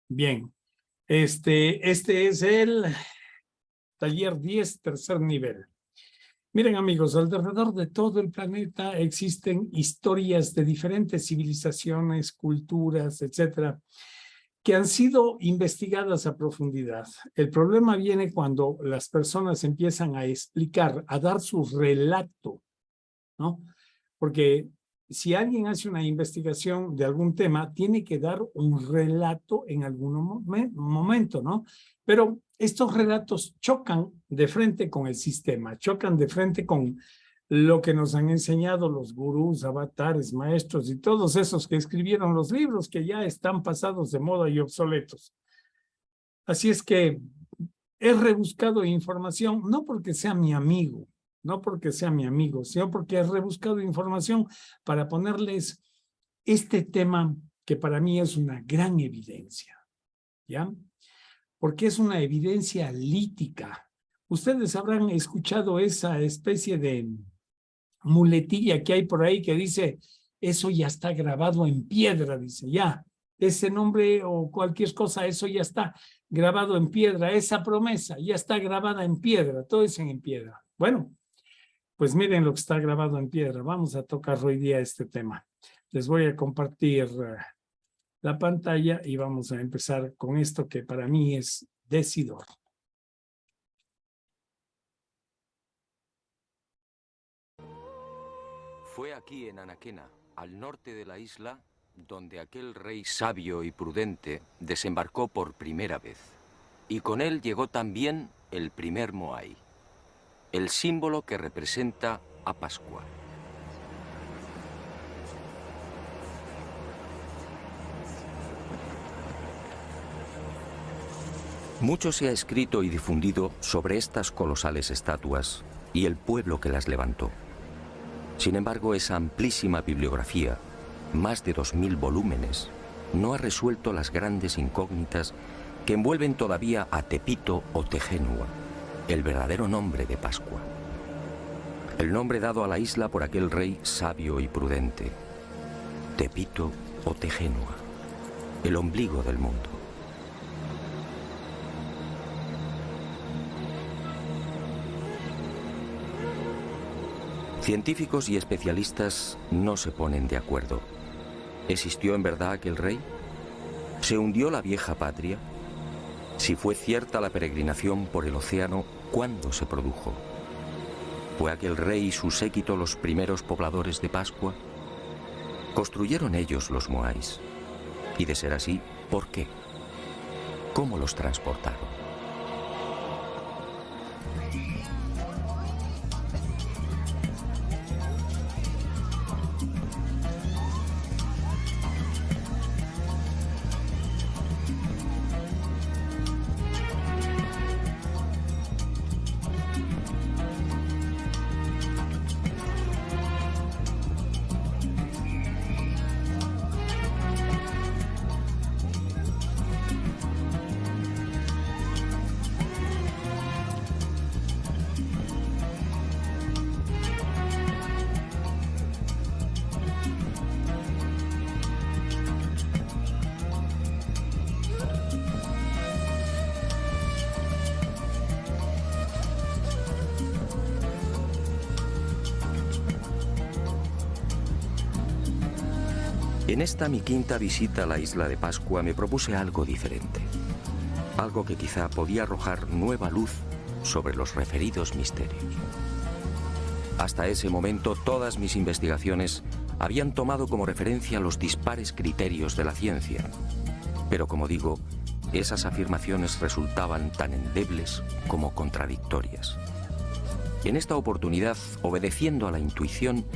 Bien. Este es el taller 10, tercer nivel. Miren, amigos, alrededor de todo el planeta existen historias de diferentes civilizaciones, culturas, etcétera, que han sido investigadas a profundidad. El problema viene cuando las personas empiezan a explicar, a dar su relato, ¿no? Porque si alguien hace una investigación de algún tema, tiene que dar un relato en algún momento, ¿no? Pero estos relatos chocan de frente con el sistema, chocan de frente con lo que nos han enseñado los gurús, avatares, maestros y todos esos que escribieron los libros que ya están pasados de moda y obsoletos. Así es que he rebuscado información, no porque sea mi amigo, sino porque he rebuscado información para ponerles este tema que para mí es una gran evidencia, ¿ya? Porque es una evidencia lítica. Ustedes habrán escuchado esa especie de muletilla que hay por ahí que dice, eso ya está grabado en piedra, dice, ya, ese nombre o cualquier cosa, eso ya está grabado en piedra, esa promesa ya está grabada en piedra, todo es en piedra. Bueno, pues miren lo que está grabado en piedra. Vamos a tocar hoy día este tema. Les voy a compartir la pantalla y vamos a empezar con esto que para mí es decidor. Fue aquí en Anaquena, al norte de la isla, donde aquel rey sabio y prudente desembarcó por primera vez. Y con él llegó también el primer Moai, el símbolo que representa a Pascua. Mucho se ha escrito y difundido sobre estas colosales estatuas y el pueblo que las levantó. Sin embargo, esa amplísima bibliografía, más de 2000 volúmenes, no ha resuelto las grandes incógnitas que envuelven todavía a Tepito o Tejenua, el verdadero nombre de Pascua. El nombre dado a la isla por aquel rey sabio y prudente. Tepito o Tejenua, el ombligo del mundo. Científicos y especialistas no se ponen de acuerdo. ¿Existió en verdad aquel rey? ¿Se hundió la vieja patria? Si fue cierta la peregrinación por el océano, ¿cuándo se produjo? ¿Fue aquel rey y su séquito los primeros pobladores de Pascua? ¿Construyeron ellos los moais? Y de ser así, ¿por qué? ¿Cómo los transportaron? En esta mi quinta visita a la isla de Pascua me propuse algo diferente. Algo que quizá podía arrojar nueva luz sobre los referidos misterios. Hasta ese momento todas mis investigaciones habían tomado como referencia los dispares criterios de la ciencia. Pero como digo, esas afirmaciones resultaban tan endebles como contradictorias. En esta oportunidad, obedeciendo a la intuición,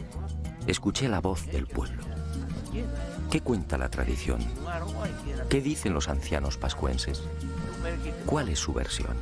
escuché la voz del pueblo. ¿Qué cuenta la tradición? ¿Qué dicen los ancianos pascuenses? ¿Cuál es su versión?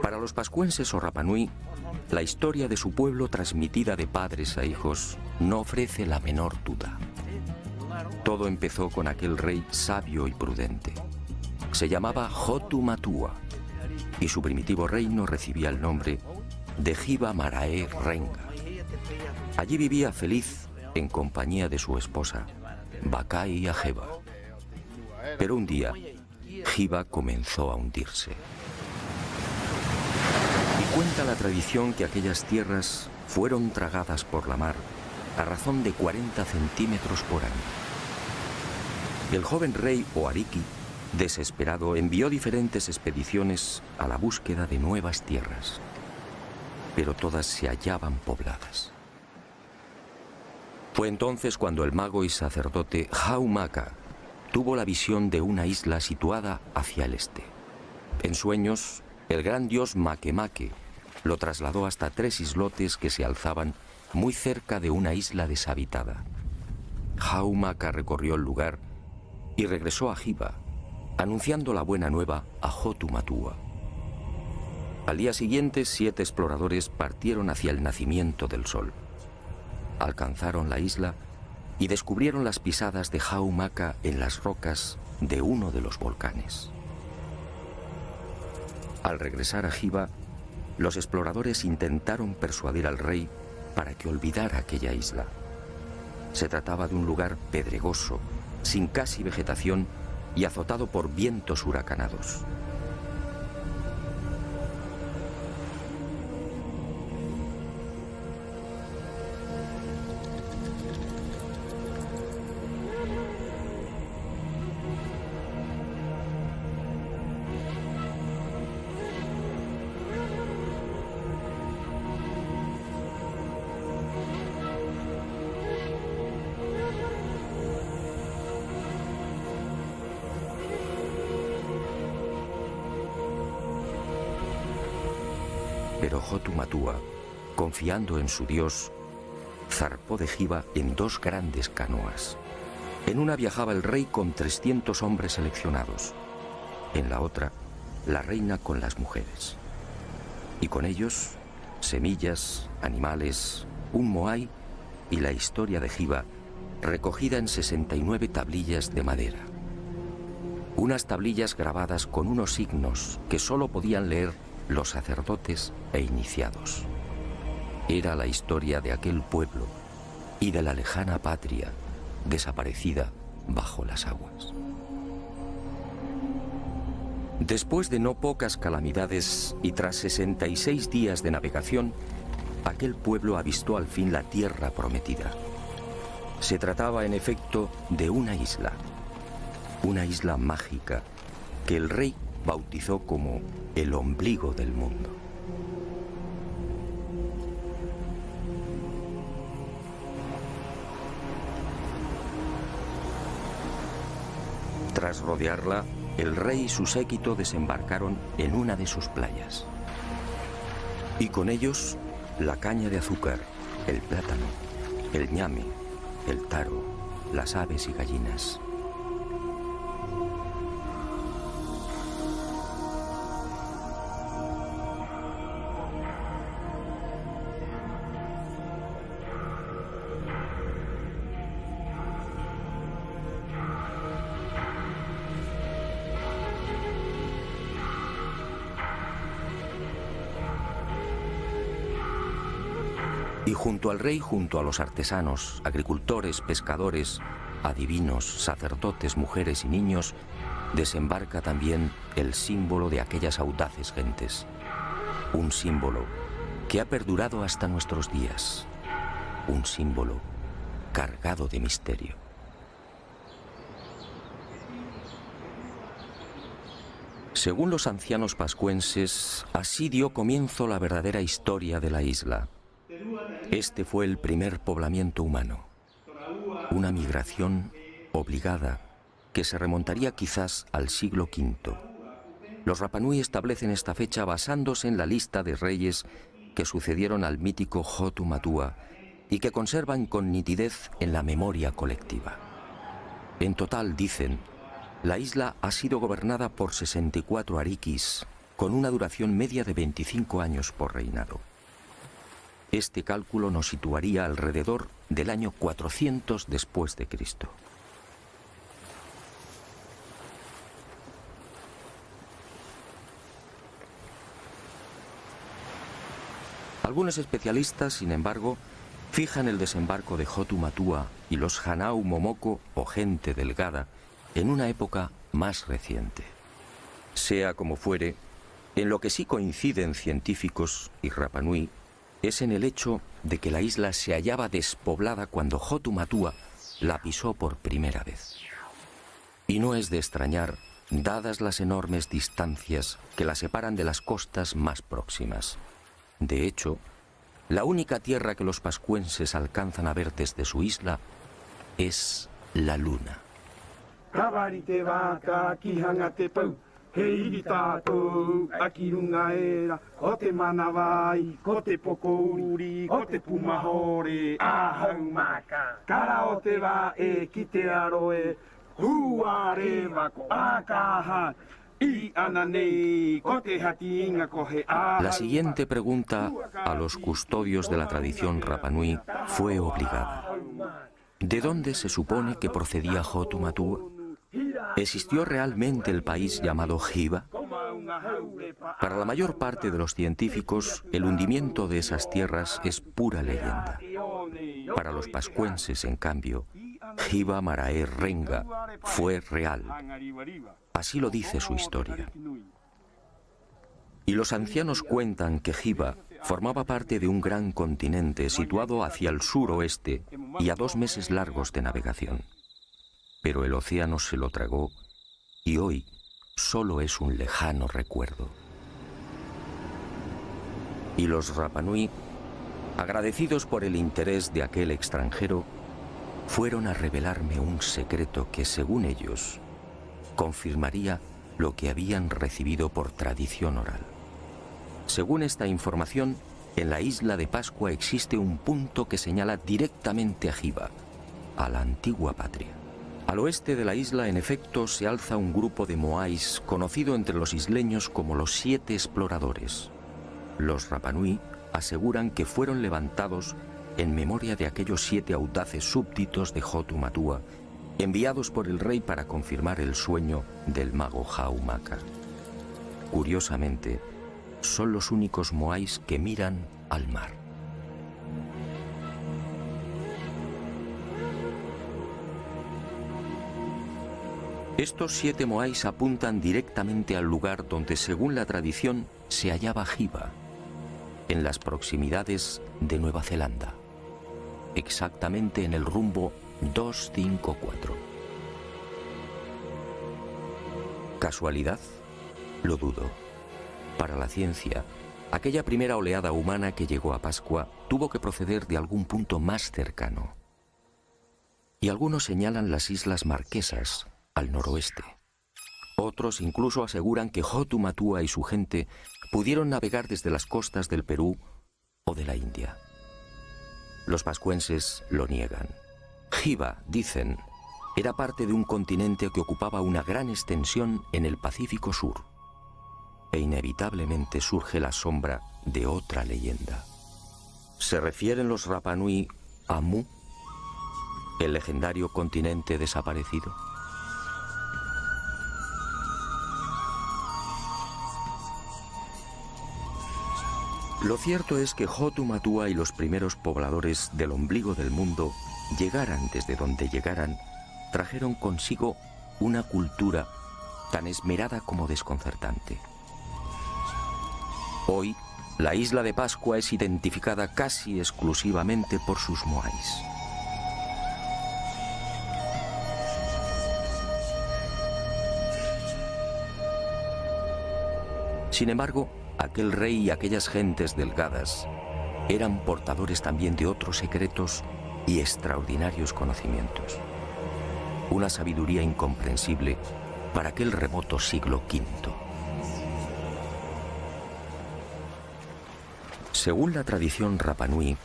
Para los pascuenses o Rapanui, la historia de su pueblo transmitida de padres a hijos no ofrece la menor duda. Todo empezó con aquel rey sabio y prudente. Se llamaba Hotu Matua y su primitivo reino recibía el nombre de Hiva Marae Renga. Allí vivía feliz en compañía de su esposa, Bakai Ajeva. Pero un día, Hiva comenzó a hundirse. Y cuenta la tradición que aquellas tierras fueron tragadas por la mar a razón de 40 centímetros por año. El joven rey Oariki, desesperado, envió diferentes expediciones a la búsqueda de nuevas tierras, pero todas se hallaban pobladas. Fue entonces cuando el mago y sacerdote Haumaka tuvo la visión de una isla situada hacia el este. En sueños, el gran dios Makemake lo trasladó hasta 3 islotes que se alzaban muy cerca de una isla deshabitada. Haumaka recorrió el lugar y regresó a Hiva, anunciando la buena nueva a Hotu Matua. Al día siguiente, 7 exploradores partieron hacia el nacimiento del sol. Alcanzaron la isla y descubrieron las pisadas de Haumaka en las rocas de uno de los volcanes. Al regresar a Hiva, los exploradores intentaron persuadir al rey para que olvidara aquella isla. Se trataba de un lugar pedregoso, sin casi vegetación y azotado por vientos huracanados. Pero Hotu Matua, confiando en su dios, zarpó de Hiva en 2 grandes canoas. En una viajaba el rey con 300 hombres seleccionados, en la otra, la reina con las mujeres. Y con ellos, semillas, animales, un moai y la historia de Hiva, recogida en 69 tablillas de madera. Unas tablillas grabadas con unos signos que solo podían leer los sacerdotes e iniciados. Era la historia de aquel pueblo y de la lejana patria desaparecida bajo las aguas. Después de no pocas calamidades y tras 66 días de navegación, aquel pueblo avistó al fin la tierra prometida. Se trataba en efecto de una isla mágica que el rey bautizó como el ombligo del mundo. Tras rodearla, el rey y su séquito desembarcaron en una de sus playas. Y con ellos, la caña de azúcar, el plátano, el ñame, el taro, las aves y gallinas. Y junto al rey, junto a los artesanos, agricultores, pescadores, adivinos, sacerdotes, mujeres y niños, desembarca también el símbolo de aquellas audaces gentes. Un símbolo que ha perdurado hasta nuestros días. Un símbolo cargado de misterio. Según los ancianos pascuenses, así dio comienzo la verdadera historia de la isla. Este fue el primer poblamiento humano, una migración obligada que se remontaría quizás al siglo V. Los Rapanui establecen esta fecha basándose en la lista de reyes que sucedieron al mítico Hotu Matua y que conservan con nitidez en la memoria colectiva. En total, dicen, La isla ha sido gobernada por 64 arikis, con una duración media de 25 años por reinado. Este cálculo nos situaría alrededor del año 400 después de Cristo. Algunos especialistas, sin embargo, fijan el desembarco de Hotu Matua y los Hanau Momoko, o gente delgada, en una época más reciente. Sea como fuere, en lo que sí coinciden científicos y Rapa Nui es en el hecho de que la isla se hallaba despoblada cuando Hotu Matua la pisó por primera vez. Y no es de extrañar, dadas las enormes distancias que la separan de las costas más próximas. De hecho, la única tierra que los pascuenses alcanzan a ver desde su isla es la luna. La siguiente pregunta a los custodios de la tradición Rapa Nui fue obligada. ¿De dónde se supone que procedía Hotu Matua? ¿Existió realmente el país llamado Hiva? Para la mayor parte de los científicos, el hundimiento de esas tierras es pura leyenda. Para los pascuenses, en cambio, Hiva Marae Renga fue real. Así lo dice su historia. Y los ancianos cuentan que Hiva formaba parte de un gran continente situado hacia el suroeste y a 2 meses largos de navegación. Pero el océano se lo tragó y hoy solo es un lejano recuerdo. Y los Rapa Nui, agradecidos por el interés de aquel extranjero, fueron a revelarme un secreto que, según ellos, confirmaría lo que habían recibido por tradición oral. Según esta información, en la isla de Pascua existe un punto que señala directamente a Hiva, a la antigua patria. Al oeste de la isla, en efecto, se alza un grupo de moais conocido entre los isleños como los 7 exploradores. Los Rapa Nui aseguran que fueron levantados en memoria de aquellos 7 audaces súbditos de Hotu Matua, enviados por el rey para confirmar el sueño del mago Haumaka. Curiosamente, son los únicos moais que miran al mar. Estos 7 moais apuntan directamente al lugar donde, según la tradición, se hallaba Hiva, en las proximidades de Nueva Zelanda, exactamente en el rumbo 254. ¿Casualidad? Lo dudo. Para la ciencia, aquella primera oleada humana que llegó a Pascua tuvo que proceder de algún punto más cercano. Y algunos señalan las Islas Marquesas, al noroeste. Otros incluso aseguran que Hotu Matua y su gente pudieron navegar desde las costas del Perú o de la India. Los pascuenses lo niegan. Hiva, dicen, era parte de un continente que ocupaba una gran extensión en el Pacífico Sur. E inevitablemente surge la sombra de otra leyenda. ¿Se refieren los Rapa Nui a Mu, el legendario continente desaparecido? Lo cierto es que Hotu Matua y los primeros pobladores del ombligo del mundo, llegaran desde donde llegaran, trajeron consigo una cultura tan esmerada como desconcertante. Hoy, la isla de Pascua es identificada casi exclusivamente por sus moais. Sin embargo, aquel rey y aquellas gentes delgadas eran portadores también de otros secretos y extraordinarios conocimientos. Una sabiduría incomprensible para aquel remoto siglo V. Según la tradición Rapa Nui,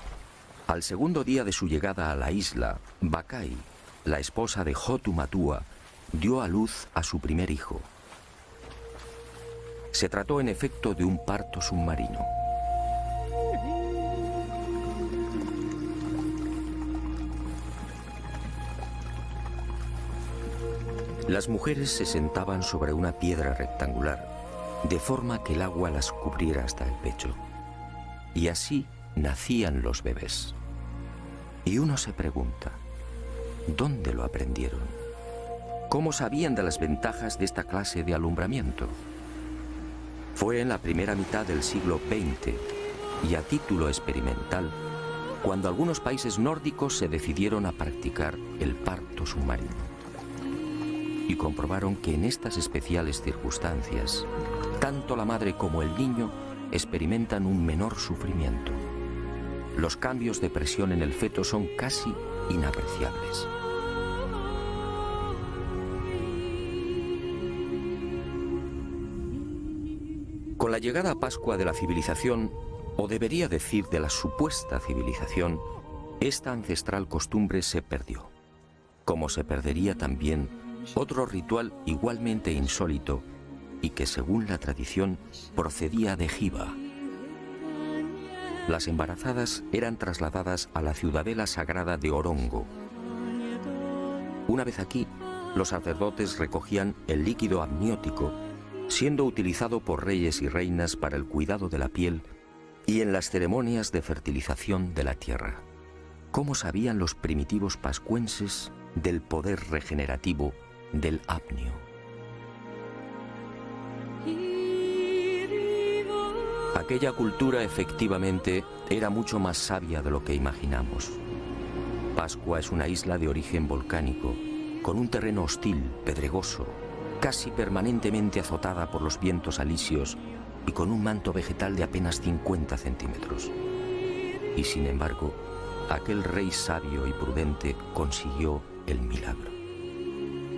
al segundo día de su llegada a la isla, Bakai, la esposa de Hotu Matua, dio a luz a su primer hijo. Se trató en efecto de un parto submarino. Las mujeres se sentaban sobre una piedra rectangular, de forma que el agua las cubriera hasta el pecho. Y así nacían los bebés. Y uno se pregunta, ¿dónde lo aprendieron? ¿Cómo sabían de las ventajas de esta clase de alumbramiento? Fue en la primera mitad del siglo XX, y a título experimental, cuando algunos países nórdicos se decidieron a practicar el parto submarino. Y comprobaron que en estas especiales circunstancias, tanto la madre como el niño experimentan un menor sufrimiento. Los cambios de presión en el feto son casi inapreciables. Con la llegada a Pascua de la civilización, o debería decir de la supuesta civilización, esta ancestral costumbre se perdió, como se perdería también otro ritual igualmente insólito y que, según la tradición, procedía de Giva. Las embarazadas eran trasladadas a la ciudadela sagrada de Orongo. Una vez aquí, los sacerdotes recogían el líquido amniótico, siendo utilizado por reyes y reinas para el cuidado de la piel y en las ceremonias de fertilización de la tierra. ¿Cómo sabían los primitivos pascuenses del poder regenerativo del apnio? Aquella cultura efectivamente era mucho más sabia de lo que imaginamos. Pascua es una isla de origen volcánico, con un terreno hostil, pedregoso, casi permanentemente azotada por los vientos alisios y con un manto vegetal de apenas 50 centímetros. Y sin embargo, aquel rey sabio y prudente consiguió el milagro.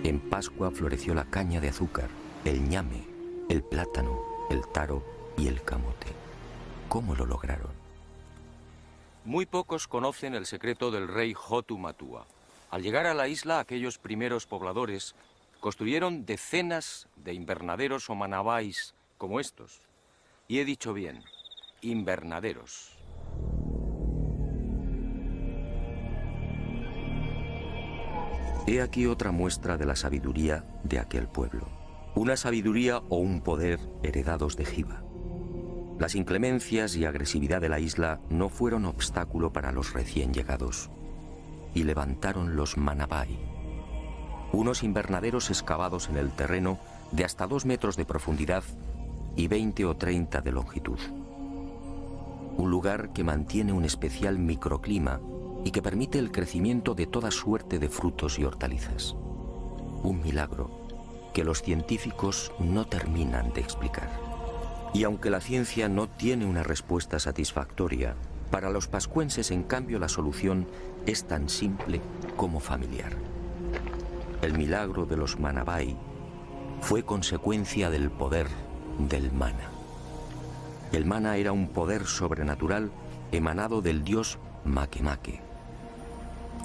En Pascua floreció la caña de azúcar, el ñame, el plátano, el taro y el camote. ¿Cómo lo lograron? Muy pocos conocen el secreto del rey Hotu Matua. Al llegar a la isla, aquellos primeros pobladores construyeron decenas de invernaderos o manabais como estos. Y he dicho bien, invernaderos. He aquí otra muestra de la sabiduría de aquel pueblo. Una sabiduría o un poder heredados de Giva. Las inclemencias y agresividad de la isla no fueron obstáculo para los recién llegados. Y levantaron los manabai, unos invernaderos excavados en el terreno de hasta 2 metros de profundidad y 20 o 30 de longitud. Un lugar que mantiene un especial microclima y que permite el crecimiento de toda suerte de frutos y hortalizas. Un milagro que los científicos no terminan de explicar. Y aunque la ciencia no tiene una respuesta satisfactoria, para los pascuenses, en cambio, la solución es tan simple como familiar. El milagro de los manabai fue consecuencia del poder del mana. El mana era un poder sobrenatural emanado del dios Makemake,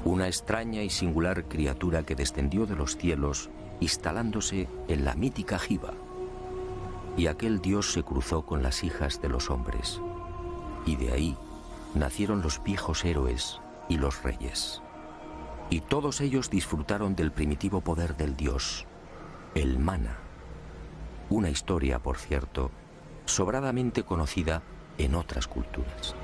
una extraña y singular criatura que descendió de los cielos instalándose en la mítica Giva. Y aquel dios se cruzó con las hijas de los hombres, y de ahí nacieron los viejos héroes y los reyes. Y todos ellos disfrutaron del primitivo poder del dios, el mana. Una historia, por cierto, sobradamente conocida en otras culturas.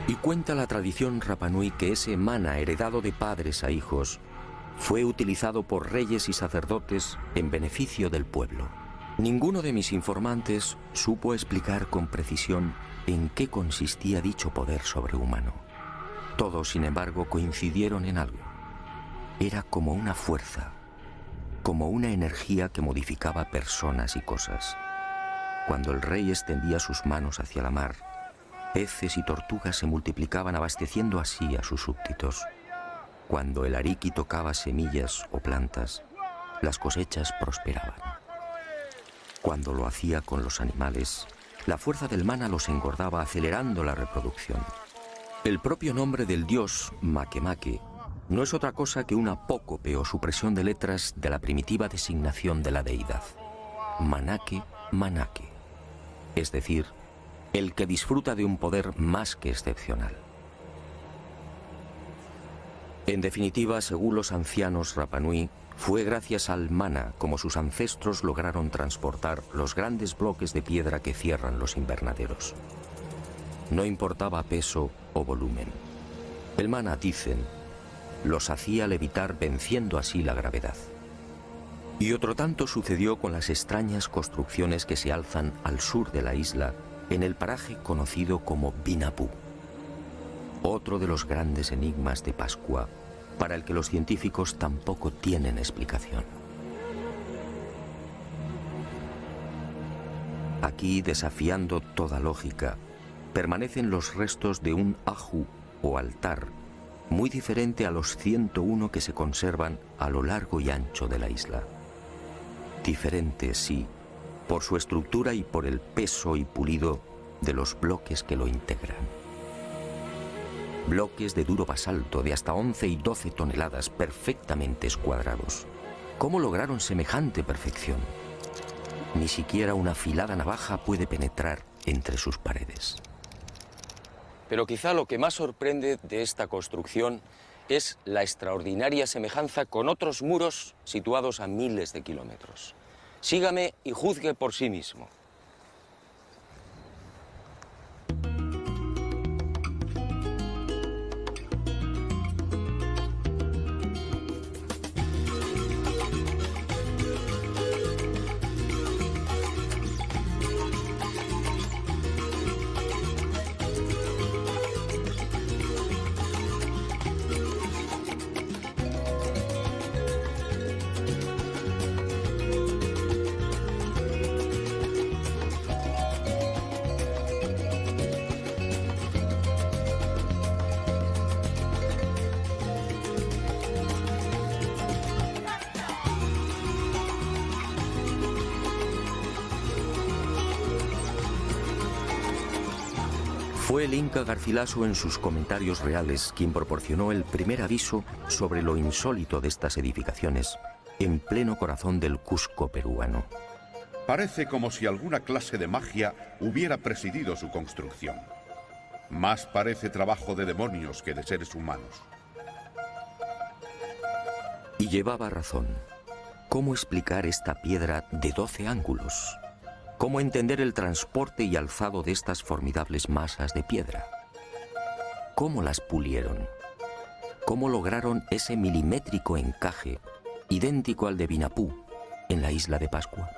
Y cuenta la tradición Rapanui que ese mana heredado de padres a hijos fue utilizado por reyes y sacerdotes en beneficio del pueblo. Ninguno de mis informantes supo explicar con precisión en qué consistía dicho poder sobrehumano. Todos, sin embargo, coincidieron en algo. Era como una fuerza, como una energía que modificaba personas y cosas. Cuando el rey extendía sus manos hacia la mar, peces y tortugas se multiplicaban, abasteciendo así a sus súbditos. Cuando el ariqui tocaba semillas o plantas, las cosechas prosperaban. Cuando lo hacía con los animales, la fuerza del mana los engordaba acelerando la reproducción. El propio nombre del dios, Makemake, no es otra cosa que un apócope o supresión de letras de la primitiva designación de la deidad. Manake, Manake. Es decir, el que disfruta de un poder más que excepcional. En definitiva, según los ancianos Rapanui, fue gracias al mana como sus ancestros lograron transportar los grandes bloques de piedra que cierran los invernaderos. No importaba peso o volumen. El mana, dicen, los hacía levitar venciendo así la gravedad. Y otro tanto sucedió con las extrañas construcciones que se alzan al sur de la isla, en el paraje conocido como Binapú. Otro de los grandes enigmas de Pascua, para el que los científicos tampoco tienen explicación. Aquí, desafiando toda lógica, permanecen los restos de un aju o altar, muy diferente a los 101 que se conservan a lo largo y ancho de la isla. Diferente, sí, por su estructura y por el peso y pulido de los bloques que lo integran. Bloques de duro basalto de hasta 11 y 12 toneladas perfectamente escuadrados. ¿Cómo lograron semejante perfección? Ni siquiera una afilada navaja puede penetrar entre sus paredes. Pero quizá lo que más sorprende de esta construcción es la extraordinaria semejanza con otros muros situados a miles de kilómetros. Sígame y juzgue por sí mismo. Fue el Inca Garcilaso en sus comentarios reales quien proporcionó el primer aviso sobre lo insólito de estas edificaciones en pleno corazón del Cusco peruano. Parece como si alguna clase de magia hubiera presidido su construcción. Más parece trabajo de demonios que de seres humanos. Y llevaba razón. ¿Cómo explicar esta piedra de 12 ángulos? ¿Cómo entender el transporte y alzado de estas formidables masas de piedra? ¿Cómo las pulieron? ¿Cómo lograron ese milimétrico encaje, idéntico al de Binapú, en la isla de Pascua?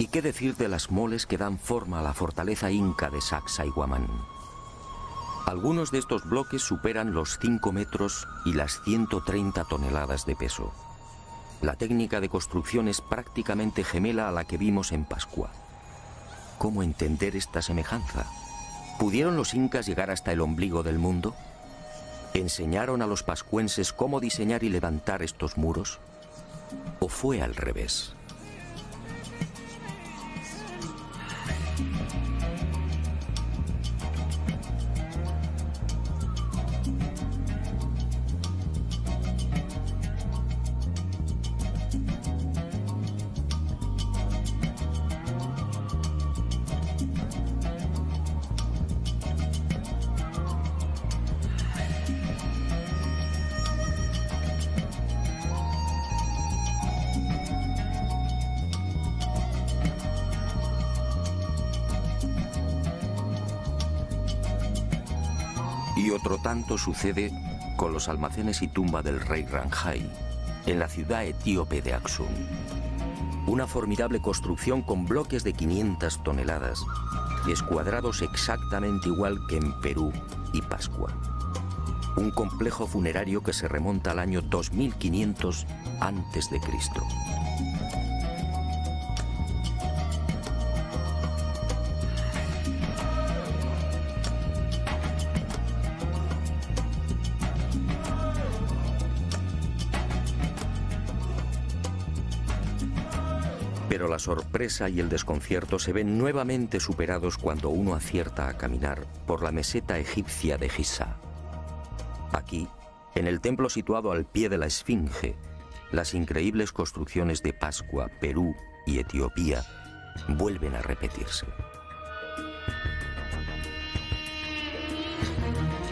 ¿Y qué decir de las moles que dan forma a la fortaleza inca de Sacsayhuamán? Algunos de estos bloques superan los 5 metros y las 130 toneladas de peso. La técnica de construcción es prácticamente gemela a la que vimos en Pascua. ¿Cómo entender esta semejanza? ¿Pudieron los incas llegar hasta el ombligo del mundo? ¿Enseñaron a los pascuenses cómo diseñar y levantar estos muros? ¿O fue al revés? Y otro tanto sucede con los almacenes y tumba del rey Ranjai, en la ciudad etíope de Aksum. Una formidable construcción con bloques de 500 toneladas, escuadrados exactamente igual que en Perú y Pascua. Un complejo funerario que se remonta al año 2500 a.C. Pero la sorpresa y el desconcierto se ven nuevamente superados cuando uno acierta a caminar por la meseta egipcia de Giza. Aquí, en el templo situado al pie de la Esfinge, las increíbles construcciones de Pascua, Perú y Etiopía vuelven a repetirse.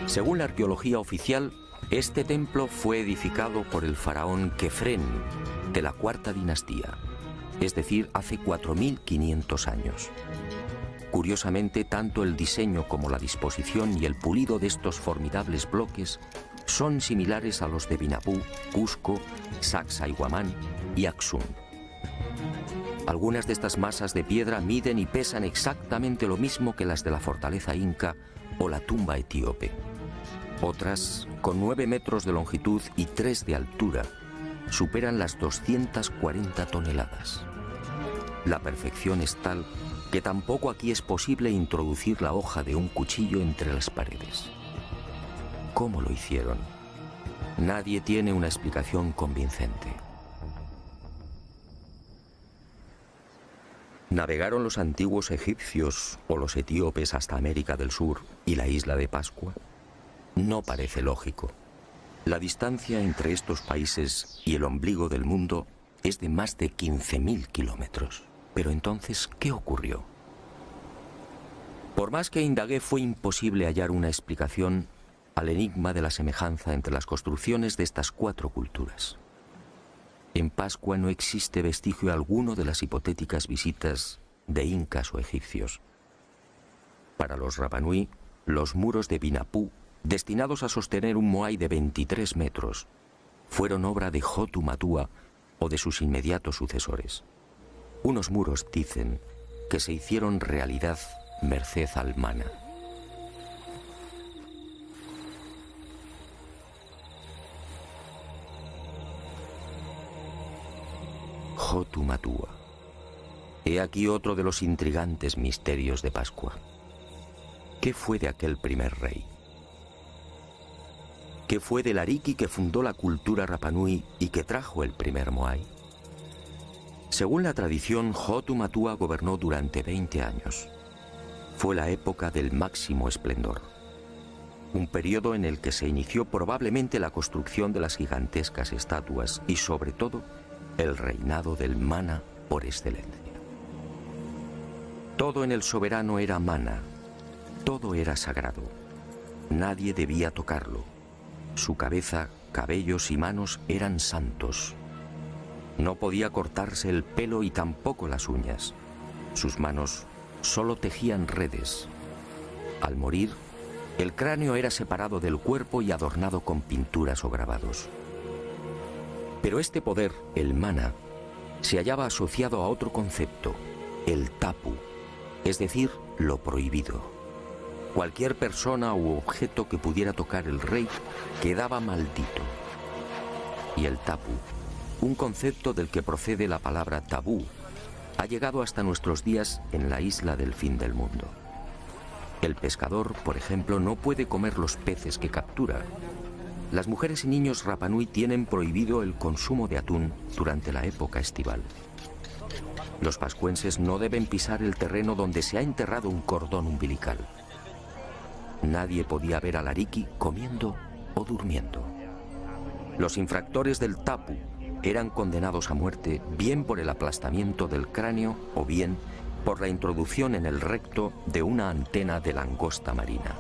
Según la arqueología oficial, este templo fue edificado por el faraón Kefren de la cuarta dinastía, es decir, hace 4500 años. Curiosamente, tanto el diseño como la disposición y el pulido de estos formidables bloques son similares a los de Binapú, Cusco, Sacsayhuamán y Aksum. Algunas de estas masas de piedra miden y pesan exactamente lo mismo que las de la fortaleza inca o la tumba etíope. Otras, con 9 metros de longitud y 3 de altura, superan las 240 toneladas. La perfección es tal que tampoco aquí es posible introducir la hoja de un cuchillo entre las paredes. ¿Cómo lo hicieron? Nadie tiene una explicación convincente. ¿Navegaron los antiguos egipcios o los etíopes hasta América del Sur y la isla de Pascua? No parece lógico. La distancia entre estos países y el ombligo del mundo es de más de 15.000 kilómetros. Pero entonces, ¿qué ocurrió? Por más que indagué, fue imposible hallar una explicación al enigma de la semejanza entre las construcciones de estas 4 culturas. En Pascua no existe vestigio alguno de las hipotéticas visitas de incas o egipcios. Para los Rapa Nui, los muros de Binapú, destinados a sostener un moai de 23 metros, fueron obra de Hotu Matua o de sus inmediatos sucesores. Unos muros, dicen, que se hicieron realidad merced al mana. Hotu Matua. He aquí otro de los intrigantes misterios de Pascua. ¿Qué fue de aquel primer rey? ¿Qué fue del Ariki que fundó la cultura Rapa Nui y que trajo el primer moai? Según la tradición, Hotu Matua gobernó durante 20 años. Fue la época del máximo esplendor. Un periodo en el que se inició probablemente la construcción de las gigantescas estatuas y, sobre todo, el reinado del mana por excelencia. Todo en el soberano era mana, todo era sagrado. Nadie debía tocarlo. Su cabeza, cabellos y manos eran santos. No podía cortarse el pelo y tampoco las uñas. Sus manos solo tejían redes. Al morir, el cráneo era separado del cuerpo y adornado con pinturas o grabados. Pero este poder, el mana, se hallaba asociado a otro concepto, el tapu, es decir, lo prohibido. Cualquier persona u objeto que pudiera tocar el rey quedaba maldito. Y el tapu, un concepto del que procede la palabra tabú, ha llegado hasta nuestros días en la isla del fin del mundo. El pescador, por ejemplo, no puede comer los peces que captura. Las mujeres y niños Rapa Nui tienen prohibido el consumo de atún durante la época estival. Los pascuenses no deben pisar el terreno donde se ha enterrado un cordón umbilical. Nadie podía ver al Ariki comiendo o durmiendo. Los infractores del tapu eran condenados a muerte bien por el aplastamiento del cráneo o bien por la introducción en el recto de una antena de langosta marina.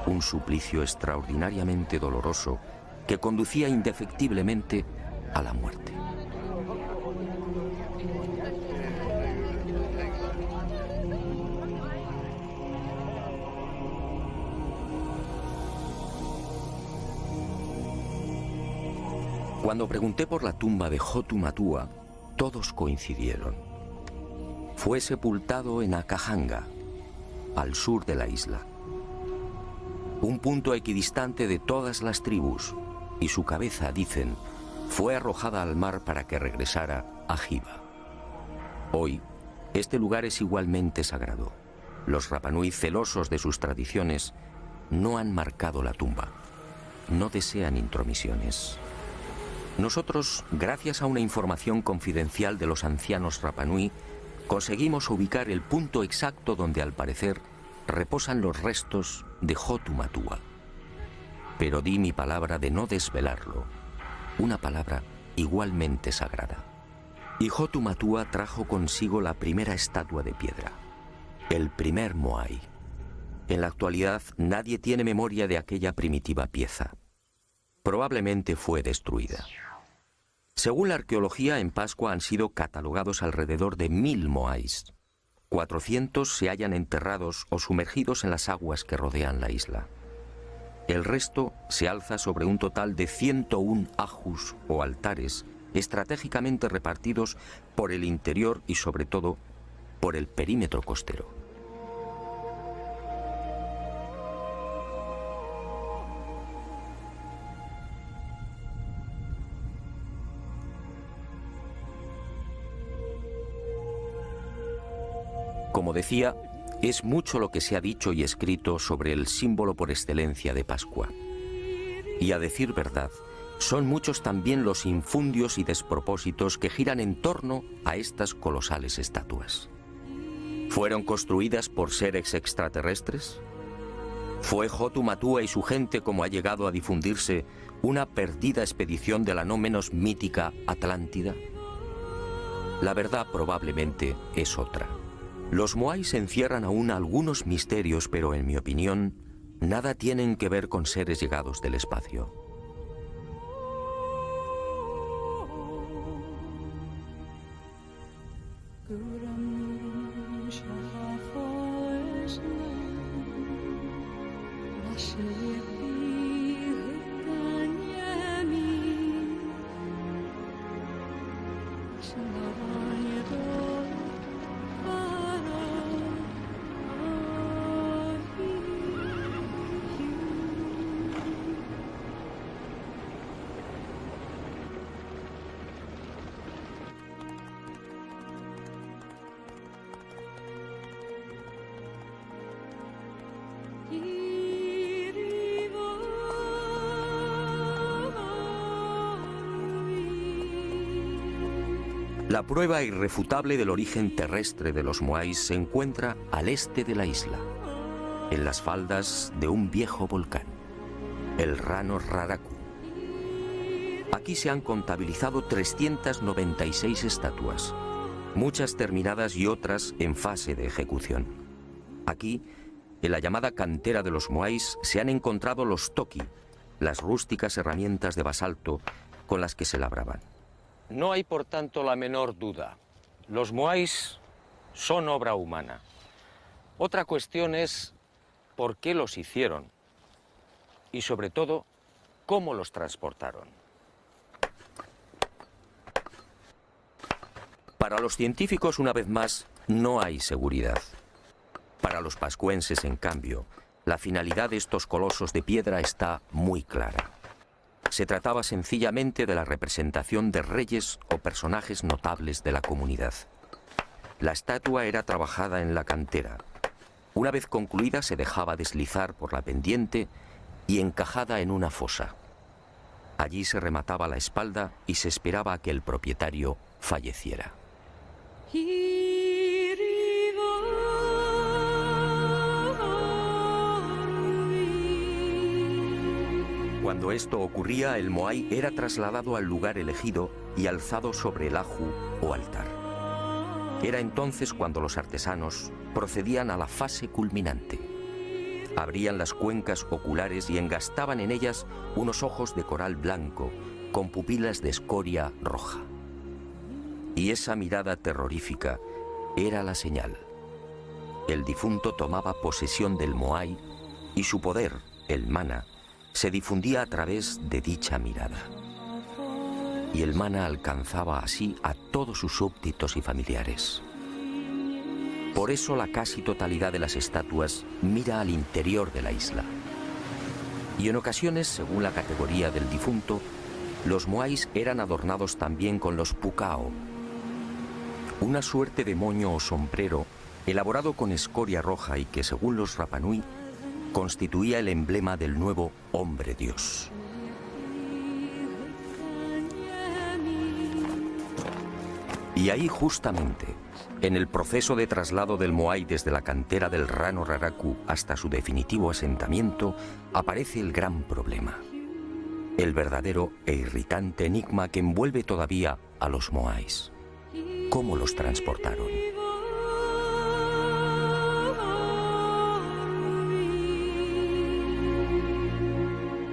Un suplicio extraordinariamente doloroso que conducía indefectiblemente a la muerte. Cuando pregunté por la tumba de Hotu Matua, todos coincidieron. Fue sepultado en Akahanga, al sur de la isla. Un punto equidistante de todas las tribus, y su cabeza, dicen, fue arrojada al mar para que regresara a Jiva. Hoy, este lugar es igualmente sagrado. Los Rapa Nui, celosos de sus tradiciones, no han marcado la tumba. No desean intromisiones. Nosotros, gracias a una información confidencial de los ancianos Rapanui, conseguimos ubicar el punto exacto donde, al parecer, reposan los restos de Hotu Matua. Pero di mi palabra de no desvelarlo, una palabra igualmente sagrada. Y Hotu Matua trajo consigo la primera estatua de piedra, el primer Moai. En la actualidad nadie tiene memoria de aquella primitiva pieza. Probablemente fue destruida. Según la arqueología, en Pascua han sido catalogados alrededor de 1000 Moais. 400 se hallan enterrados o sumergidos en las aguas que rodean la isla. El resto se alza sobre un total de 101 ajus o altares estratégicamente repartidos por el interior y, sobre todo, por el perímetro costero. Como decía, es mucho lo que se ha dicho y escrito sobre el símbolo por excelencia de Pascua. Y a decir verdad, son muchos también los infundios y despropósitos que giran en torno a estas colosales estatuas. ¿Fueron construidas por seres extraterrestres? ¿Fue Hotu Matua y su gente, como ha llegado a difundirse, una perdida expedición de la no menos mítica Atlántida? La verdad probablemente es otra. Los Moais encierran aún algunos misterios, pero en mi opinión, nada tienen que ver con seres llegados del espacio. La prueba irrefutable del origen terrestre de los Moais se encuentra al este de la isla, en las faldas de un viejo volcán, el Rano Raraku. Aquí se han contabilizado 396 estatuas, muchas terminadas y otras en fase de ejecución. Aquí, en la llamada cantera de los Moais, se han encontrado los toki, las rústicas herramientas de basalto con las que se labraban. No hay, por tanto, la menor duda. Los Moais son obra humana. Otra cuestión es por qué los hicieron y, sobre todo, cómo los transportaron. Para los científicos, una vez más, no hay seguridad. Para los pascuenses, en cambio, la finalidad de estos colosos de piedra está muy clara. Se trataba sencillamente de la representación de reyes o personajes notables de la comunidad. La estatua era trabajada en la cantera. Una vez concluida, se dejaba deslizar por la pendiente y encajada en una fosa. Allí se remataba la espalda y se esperaba a que el propietario falleciera. Cuando esto ocurría, el Moai era trasladado al lugar elegido y alzado sobre el aju o altar. Era entonces cuando los artesanos procedían a la fase culminante. Abrían las cuencas oculares y engastaban en ellas unos ojos de coral blanco con pupilas de escoria roja. Y esa mirada terrorífica era la señal. El difunto tomaba posesión del Moai y su poder, el mana, se difundía a través de dicha mirada. Y el mana alcanzaba así a todos sus súbditos y familiares. Por eso la casi totalidad de las estatuas mira al interior de la isla. Y en ocasiones, según la categoría del difunto, los Moais eran adornados también con los pukao, una suerte de moño o sombrero elaborado con escoria roja y que, según los Rapanui, constituía el emblema del nuevo hombre Dios. Y ahí justamente, en el proceso de traslado del Moai desde la cantera del Rano Raraku hasta su definitivo asentamiento, aparece el gran problema. El verdadero e irritante enigma que envuelve todavía a los Moais. ¿Cómo los transportaron?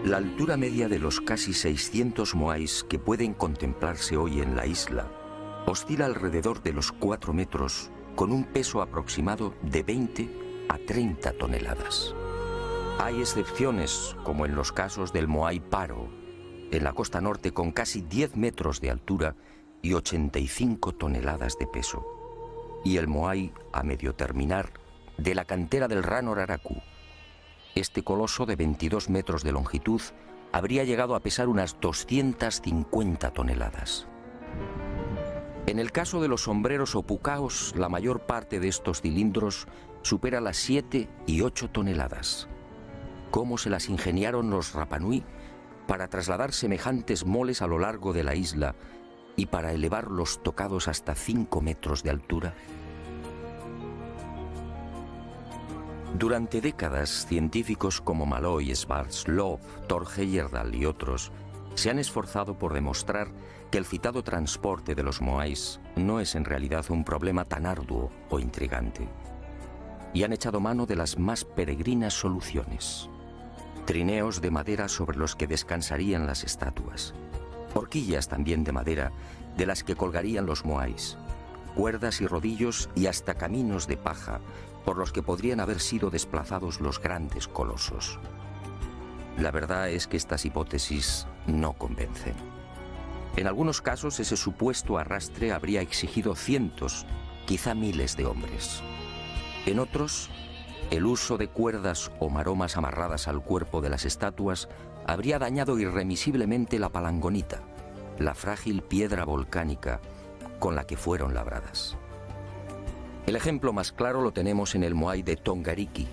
La altura media de los casi 600 Moais que pueden contemplarse hoy en la isla oscila alrededor de los 4 metros, con un peso aproximado de 20 a 30 toneladas. Hay excepciones, como en los casos del Moai Paro, en la costa norte, con casi 10 metros de altura y 85 toneladas de peso. Y el Moai, a medio terminar, de la cantera del Rano Raraku. Este coloso de 22 metros de longitud habría llegado a pesar unas 250 toneladas. En el caso de los sombreros o pucaos, la mayor parte de estos cilindros supera las 7 y 8 toneladas. ¿Cómo se las ingeniaron los Rapanui para trasladar semejantes moles a lo largo de la isla y para elevar los tocados hasta 5 metros de altura? Durante décadas, científicos como Malloy, Schwarzkopf, Thor Heyerdahl y otros se han esforzado por demostrar que el citado transporte de los Moais no es en realidad un problema tan arduo o intrigante. Y han echado mano de las más peregrinas soluciones. Trineos de madera sobre los que descansarían las estatuas. Horquillas también de madera de las que colgarían los Moais. Cuerdas y rodillos y hasta caminos de paja por los que podrían haber sido desplazados los grandes colosos. La verdad es que estas hipótesis no convencen. En algunos casos, ese supuesto arrastre habría exigido cientos, quizá miles de hombres. En otros, el uso de cuerdas o maromas amarradas al cuerpo de las estatuas habría dañado irremisiblemente la palangonita, la frágil piedra volcánica con la que fueron labradas. El ejemplo más claro lo tenemos en el Moai de Tongariki.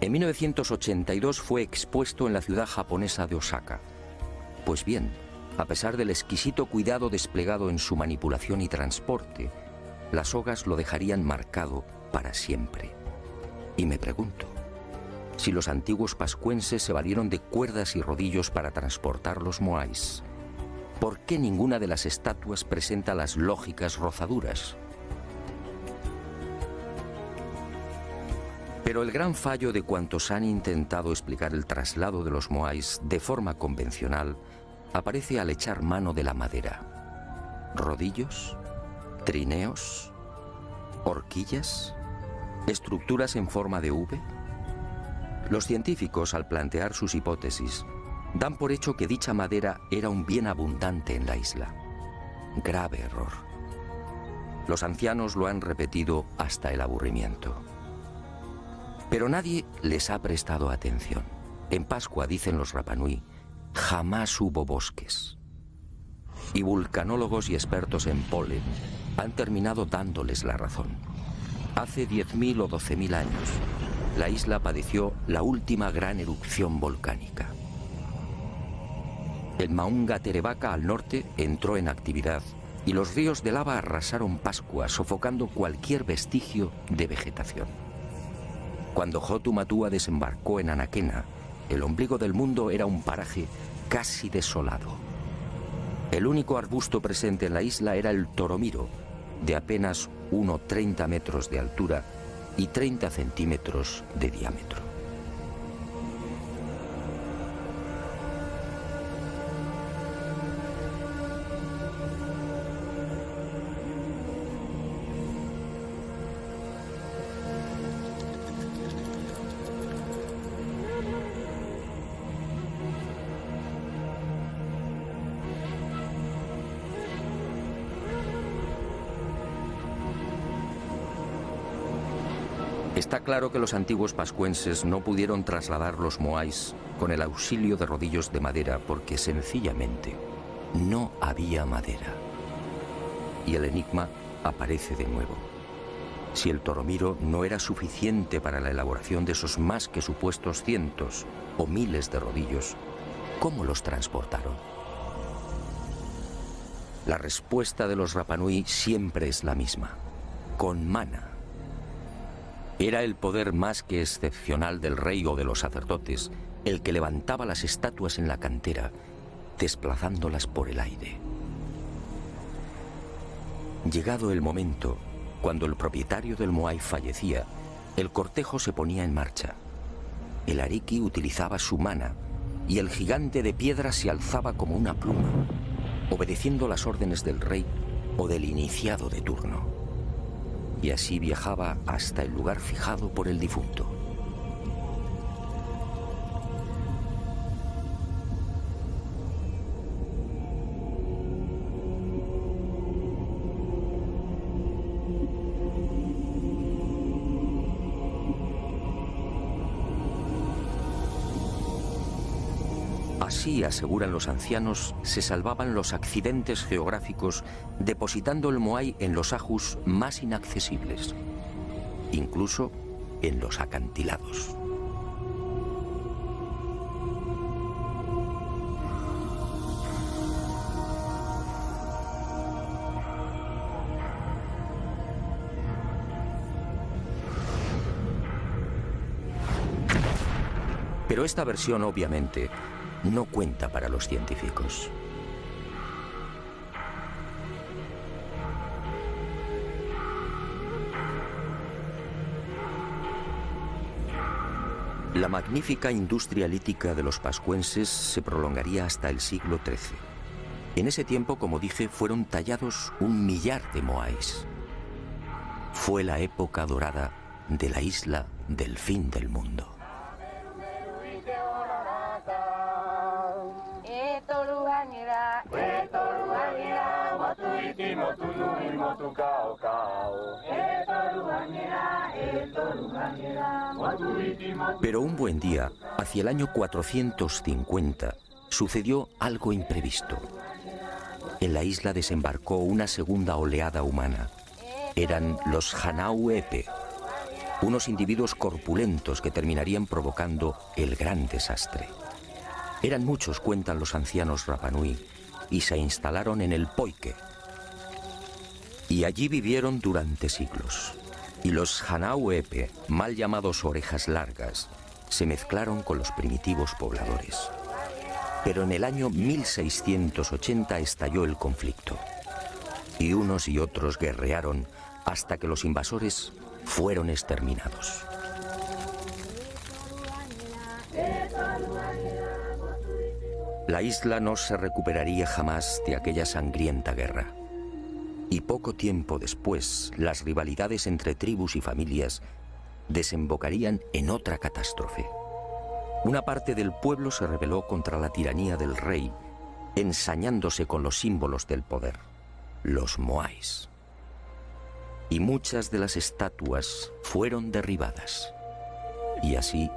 En 1982 fue expuesto en la ciudad japonesa de Osaka. Pues bien, a pesar del exquisito cuidado desplegado en su manipulación y transporte, las sogas lo dejarían marcado para siempre. Y me pregunto, si los antiguos pascuenses se valieron de cuerdas y rodillos para transportar los Moais, ¿por qué ninguna de las estatuas presenta las lógicas rozaduras? Pero el gran fallo de cuantos han intentado explicar el traslado de los Moais de forma convencional aparece al echar mano de la madera. ¿Rodillos? ¿Trineos? ¿Horquillas? ¿Estructuras en forma de V? Los científicos, al plantear sus hipótesis, dan por hecho que dicha madera era un bien abundante en la isla. Grave error. Los ancianos lo han repetido hasta el aburrimiento. Pero nadie les ha prestado atención. En Pascua, dicen los Rapanui, jamás hubo bosques. Y vulcanólogos y expertos en polen han terminado dándoles la razón. Hace 10.000 o 12.000 años, la isla padeció la última gran erupción volcánica. El Maunga Terebaka al norte entró en actividad y los ríos de lava arrasaron Pascua, sofocando cualquier vestigio de vegetación. Cuando Hotu Matua desembarcó en Anaquena, el ombligo del mundo era un paraje casi desolado. El único arbusto presente en la isla era el toromiro, de apenas 1,30 metros de altura y 30 centímetros de diámetro. Está claro que los antiguos pascuenses no pudieron trasladar los Moais con el auxilio de rodillos de madera porque sencillamente no había madera. Y el enigma aparece de nuevo. Si el toromiro no era suficiente para la elaboración de esos más que supuestos cientos o miles de rodillos, ¿cómo los transportaron? La respuesta de los Rapanui siempre es la misma: con mana. Era el poder más que excepcional del rey o de los sacerdotes el que levantaba las estatuas en la cantera, desplazándolas por el aire. Llegado el momento, cuando el propietario del Moai fallecía, el cortejo se ponía en marcha. El Ariki utilizaba su mana y el gigante de piedra se alzaba como una pluma, obedeciendo las órdenes del rey o del iniciado de turno. Y así viajaba hasta el lugar fijado por el difunto. Así, aseguran los ancianos, se salvaban los accidentes geográficos depositando el Moai en los ajus más inaccesibles, incluso en los acantilados. Pero esta versión, obviamente, no cuenta para los científicos. La magnífica industria lítica de los pascuenses se prolongaría hasta el siglo XIII. En ese tiempo, como dije, fueron tallados 1 millar de moais. Fue la época dorada de la isla del fin del mundo. Pero un buen día, hacia el año 450, sucedió algo imprevisto. En la isla desembarcó una segunda oleada humana. Eran los Hanau Epe, unos individuos corpulentos que terminarían provocando el gran desastre. Eran muchos, cuentan los ancianos Rapanui, y se instalaron en el Poike. Y allí vivieron durante siglos. Y los Hanau Epe, mal llamados orejas largas, se mezclaron con los primitivos pobladores. Pero en el año 1680 estalló el conflicto. Y unos y otros guerrearon hasta que los invasores fueron exterminados. La isla no se recuperaría jamás de aquella sangrienta guerra. Y poco tiempo después, las rivalidades entre tribus y familias desembocarían en otra catástrofe. Una parte del pueblo se rebeló contra la tiranía del rey, ensañándose con los símbolos del poder, los moais. Y muchas de las estatuas fueron derribadas. Y así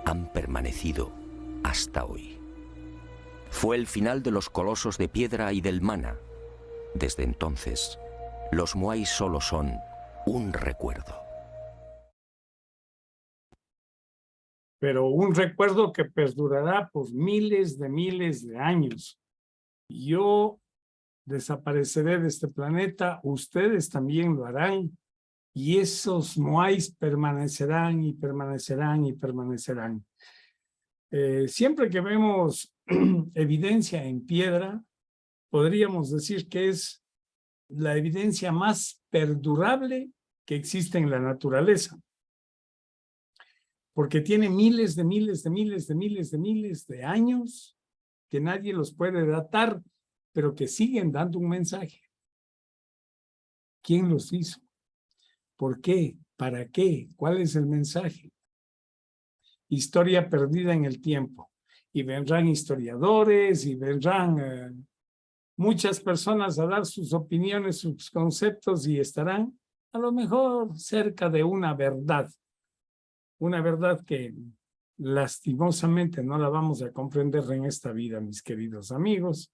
han permanecido hasta hoy. Fue el final de los colosos de piedra y del mana. Desde entonces, los moais solo son un recuerdo. Pero un recuerdo que perdurará por miles de años. Yo desapareceré de este planeta, ustedes también lo harán, y esos moais permanecerán y permanecerán y permanecerán. Siempre que vemos evidencia en piedra, podríamos decir que es la evidencia más perdurable que existe en la naturaleza. Porque tiene miles de años que nadie los puede datar, pero que siguen dando un mensaje. ¿Quién los hizo? ¿Por qué? ¿Para qué? ¿Cuál es el mensaje? Historia perdida en el tiempo. Y vendrán historiadores y vendrán muchas personas a dar sus opiniones, sus conceptos y estarán a lo mejor cerca de una verdad que lastimosamente no la vamos a comprender en esta vida, mis queridos amigos.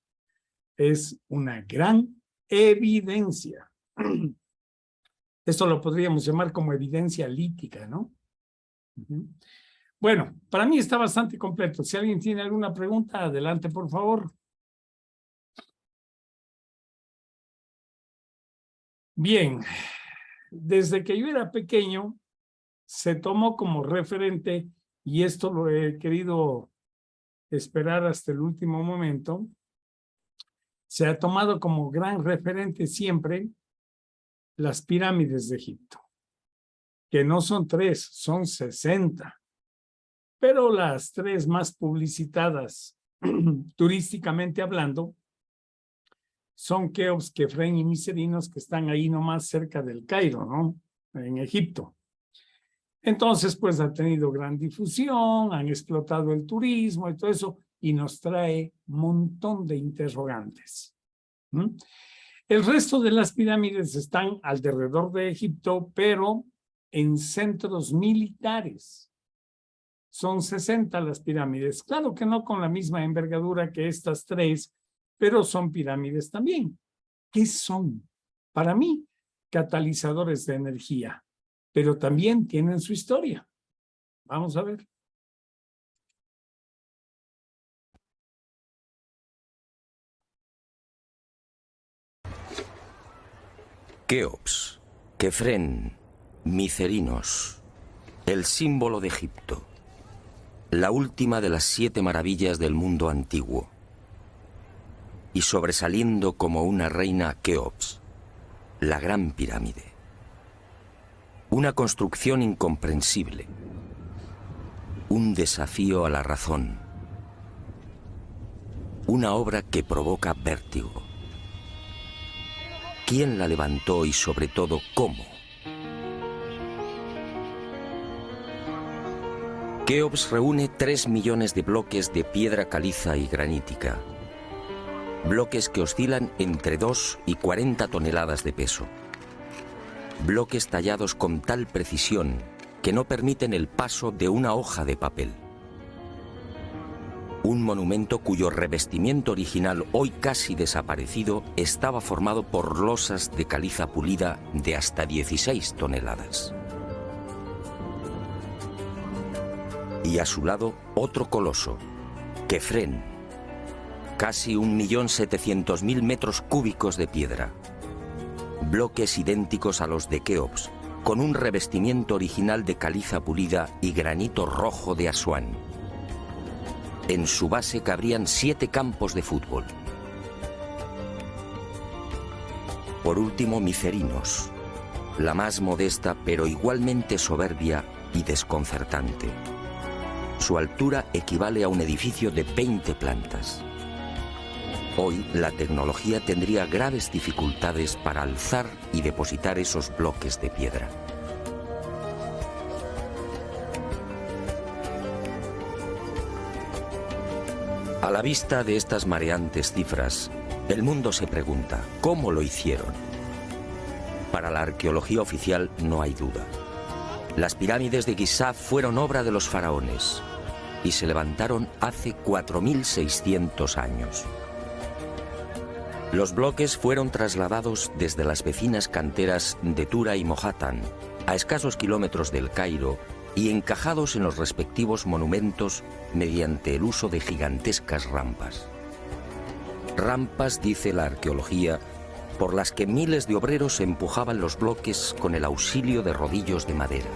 Es una gran evidencia. Esto lo podríamos llamar como evidencia lítica, ¿no? Bueno, para mí está bastante completo. Si alguien tiene alguna pregunta, adelante, por favor. Bien, desde que yo era pequeño, se tomó como referente, y esto lo he querido esperar hasta el último momento, se ha tomado como gran referente siempre las pirámides de Egipto, que no son 3, son 60. Pero las 3 más publicitadas turísticamente hablando son Keops, Kefren y Miserinos, que están ahí nomás cerca del Cairo, ¿no? En Egipto. Entonces, pues ha tenido gran difusión, han explotado el turismo y todo eso, y nos trae un montón de interrogantes. El resto de las pirámides están alrededor de Egipto, pero en centros militares. Son 60 las pirámides. Claro que no con la misma envergadura que estas 3, pero son pirámides también. ¿Qué son? Para mí, catalizadores de energía, pero también tienen su historia. Vamos a ver. Keops, Kefren, Micerinos, el símbolo de Egipto, la última de las 7 maravillas del mundo antiguo. Y sobresaliendo como una reina Keops, la Gran Pirámide. Una construcción incomprensible, un desafío a la razón, una obra que provoca vértigo. ¿Quién la levantó y sobre todo cómo? Keops reúne 3 millones de bloques de piedra caliza y granítica. Bloques que oscilan entre 2 y 40 toneladas de peso. Bloques tallados con tal precisión que no permiten el paso de una hoja de papel. Un monumento cuyo revestimiento original, hoy casi desaparecido, estaba formado por losas de caliza pulida de hasta 16 toneladas. Y a su lado, otro coloso, Kefren, casi 1.700.000 metros cúbicos de piedra. Bloques idénticos a los de Keops, con un revestimiento original de caliza pulida y granito rojo de Asuán. En su base cabrían 7 campos de fútbol. Por último, Micerinos, la más modesta pero igualmente soberbia y desconcertante. Su altura equivale a un edificio de 20 plantas. Hoy la tecnología tendría graves dificultades para alzar y depositar esos bloques de piedra. A la vista de estas mareantes cifras, el mundo se pregunta, ¿cómo lo hicieron? Para la arqueología oficial no hay duda. Las pirámides de Giza fueron obra de los faraones y se levantaron hace 4.600 años. Los bloques fueron trasladados desde las vecinas canteras de Tura y Mohatan, a escasos kilómetros del Cairo, y encajados en los respectivos monumentos mediante el uso de gigantescas rampas. Rampas, dice la arqueología, por las que miles de obreros empujaban los bloques con el auxilio de rodillos de madera.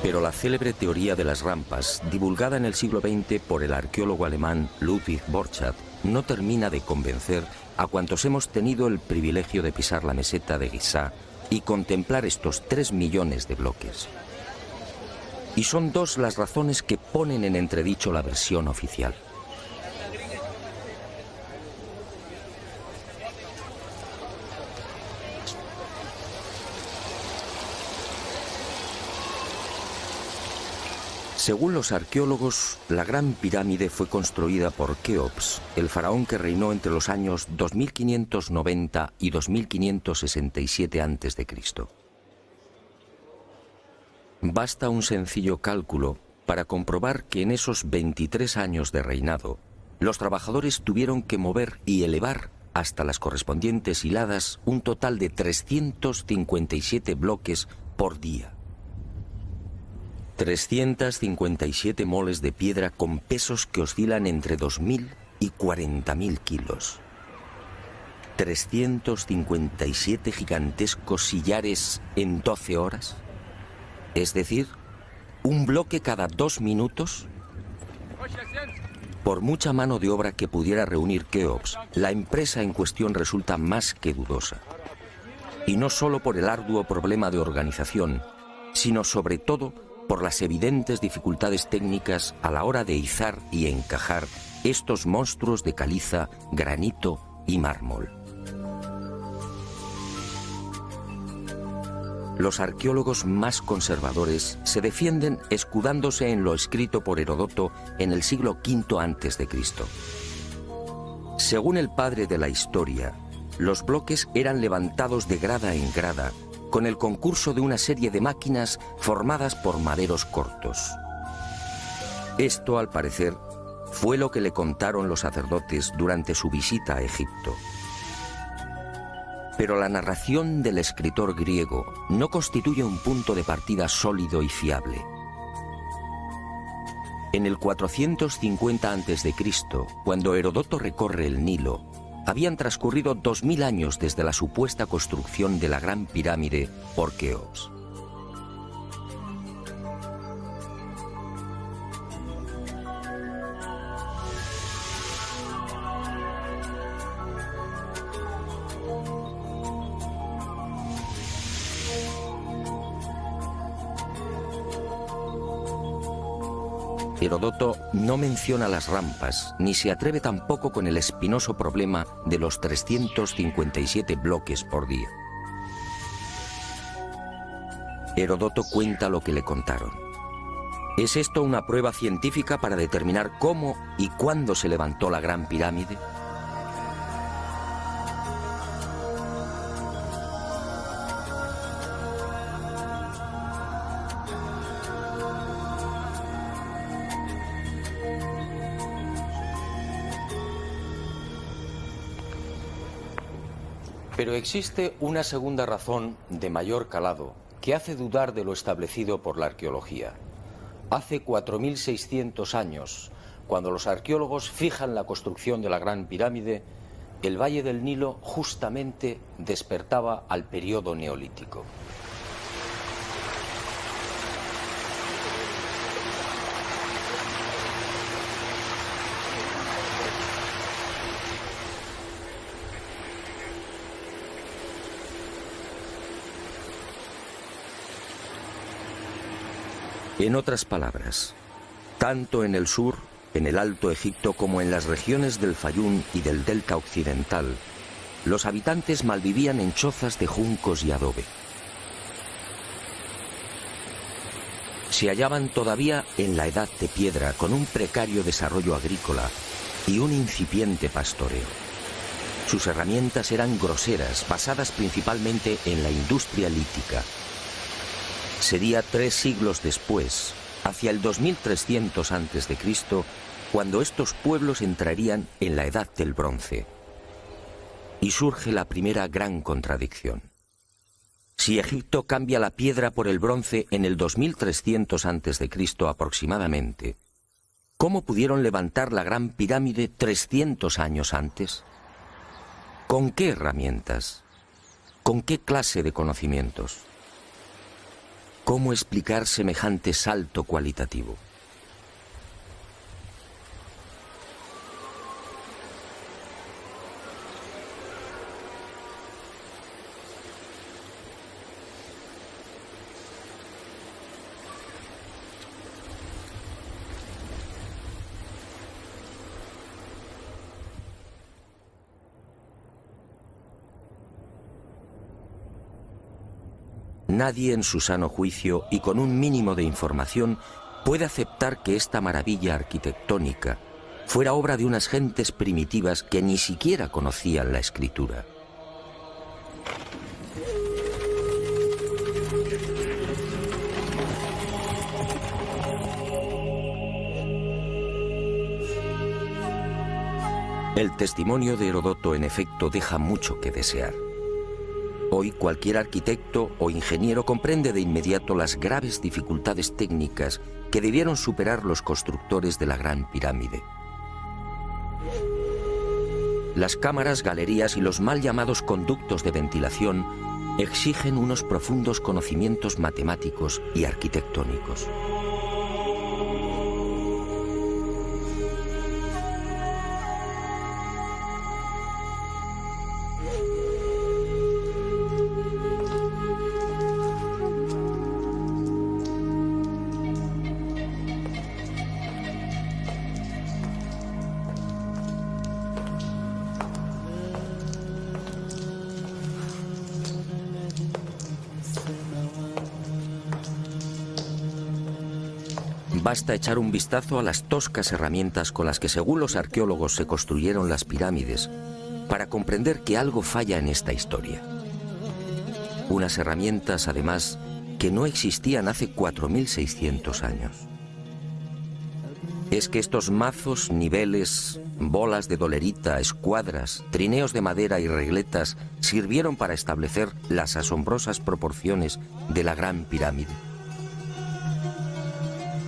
Pero la célebre teoría de las rampas, divulgada en el siglo XX por el arqueólogo alemán Ludwig Borchardt, no termina de convencer a cuantos hemos tenido el privilegio de pisar la meseta de Giza y contemplar estos 3 millones de bloques. Y son 2 las razones que ponen en entredicho la versión oficial. Según los arqueólogos, la Gran Pirámide fue construida por Keops, el faraón que reinó entre los años 2590 y 2567 a.C. Basta un sencillo cálculo para comprobar que en esos 23 años de reinado, los trabajadores tuvieron que mover y elevar hasta las correspondientes hiladas un total de 357 bloques por día. 357 moles de piedra con pesos que oscilan entre 2.000 y 40.000 kilos. 357 gigantescos sillares en 12 horas. Es decir, un bloque cada 2 minutos. Por mucha mano de obra que pudiera reunir Keops, la empresa en cuestión resulta más que dudosa. Y no solo por el arduo problema de organización, sino sobre todo por las evidentes dificultades técnicas a la hora de izar y encajar estos monstruos de caliza, granito y mármol. Los arqueólogos más conservadores se defienden escudándose en lo escrito por Heródoto en el siglo V a.C. Según el padre de la historia, los bloques eran levantados de grada en grada con el concurso de una serie de máquinas formadas por maderos cortos. Esto, al parecer, fue lo que le contaron los sacerdotes durante su visita a Egipto. Pero la narración del escritor griego no constituye un punto de partida sólido y fiable. En el 450 a.C., cuando Heródoto recorre el Nilo, habían transcurrido 2000 años desde la supuesta construcción de la Gran Pirámide por Keops. Heródoto no menciona las rampas, ni se atreve tampoco con el espinoso problema de los 357 bloques por día. Heródoto cuenta lo que le contaron. ¿Es esto una prueba científica para determinar cómo y cuándo se levantó la Gran Pirámide? Pero existe una segunda razón de mayor calado que hace dudar de lo establecido por la arqueología. Hace 4.600 años, cuando los arqueólogos fijan la construcción de la Gran Pirámide, el Valle del Nilo justamente despertaba al periodo neolítico. En otras palabras, tanto en el sur, en el Alto Egipto, como en las regiones del Fayum y del Delta Occidental, los habitantes malvivían en chozas de juncos y adobe. Se hallaban todavía en la Edad de Piedra, con un precario desarrollo agrícola y un incipiente pastoreo. Sus herramientas eran groseras, basadas principalmente en la industria lítica. Sería 3 siglos después, hacia el 2300 a.C., cuando estos pueblos entrarían en la Edad del Bronce. Y surge la primera gran contradicción. Si Egipto cambia la piedra por el bronce en el 2300 a.C. aproximadamente, ¿cómo pudieron levantar la Gran Pirámide 300 años antes? ¿Con qué herramientas? ¿Con qué clase de conocimientos? ¿Cómo explicar semejante salto cualitativo? Nadie en su sano juicio y con un mínimo de información puede aceptar que esta maravilla arquitectónica fuera obra de unas gentes primitivas que ni siquiera conocían la escritura. El testimonio de Heródoto, en efecto, deja mucho que desear. Hoy cualquier arquitecto o ingeniero comprende de inmediato las graves dificultades técnicas que debieron superar los constructores de la Gran Pirámide. Las cámaras, galerías y los mal llamados conductos de ventilación exigen unos profundos conocimientos matemáticos y arquitectónicos. Basta echar un vistazo a las toscas herramientas con las que, según los arqueólogos, se construyeron las pirámides para comprender que algo falla en esta historia. Unas herramientas, además, que no existían hace 4.600 años. Es que estos mazos, niveles, bolas de dolerita, escuadras, trineos de madera y regletas sirvieron para establecer las asombrosas proporciones de la Gran Pirámide.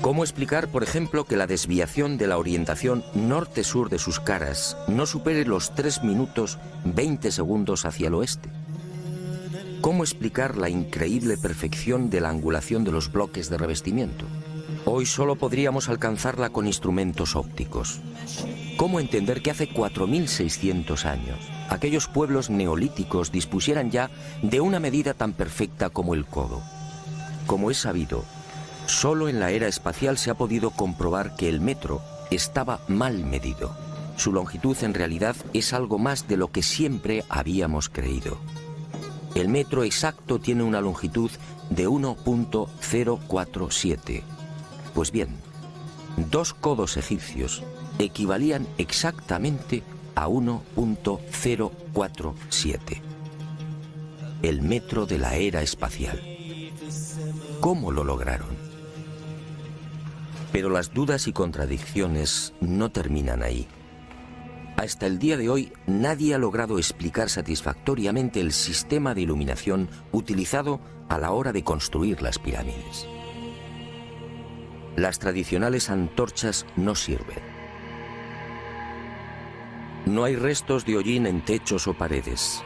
¿Cómo explicar, por ejemplo, que la desviación de la orientación norte-sur de sus caras no supere los 3 minutos 20 segundos hacia el oeste? ¿Cómo explicar la increíble perfección de la angulación de los bloques de revestimiento? Hoy solo podríamos alcanzarla con instrumentos ópticos. ¿Cómo entender que hace 4.600 años aquellos pueblos neolíticos dispusieran ya de una medida tan perfecta como el codo? Como es sabido, solo en la era espacial se ha podido comprobar que el metro estaba mal medido. Su longitud en realidad es algo más de lo que siempre habíamos creído. El metro exacto tiene una longitud de 1.047. Pues bien, 2 codos egipcios equivalían exactamente a 1.047. El metro de la era espacial. ¿Cómo lo lograron? Pero las dudas y contradicciones no terminan ahí. Hasta el día de hoy, nadie ha logrado explicar satisfactoriamente el sistema de iluminación utilizado a la hora de construir las pirámides. Las tradicionales antorchas no sirven. No hay restos de hollín en techos o paredes.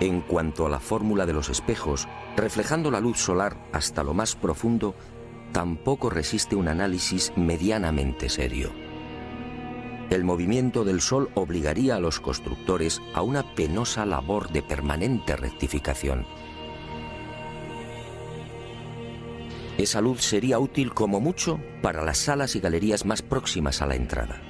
En cuanto a la fórmula de los espejos, reflejando la luz solar hasta lo más profundo, tampoco resiste un análisis medianamente serio. El movimiento del sol obligaría a los constructores a una penosa labor de permanente rectificación. Esa luz sería útil como mucho para las salas y galerías más próximas a la entrada.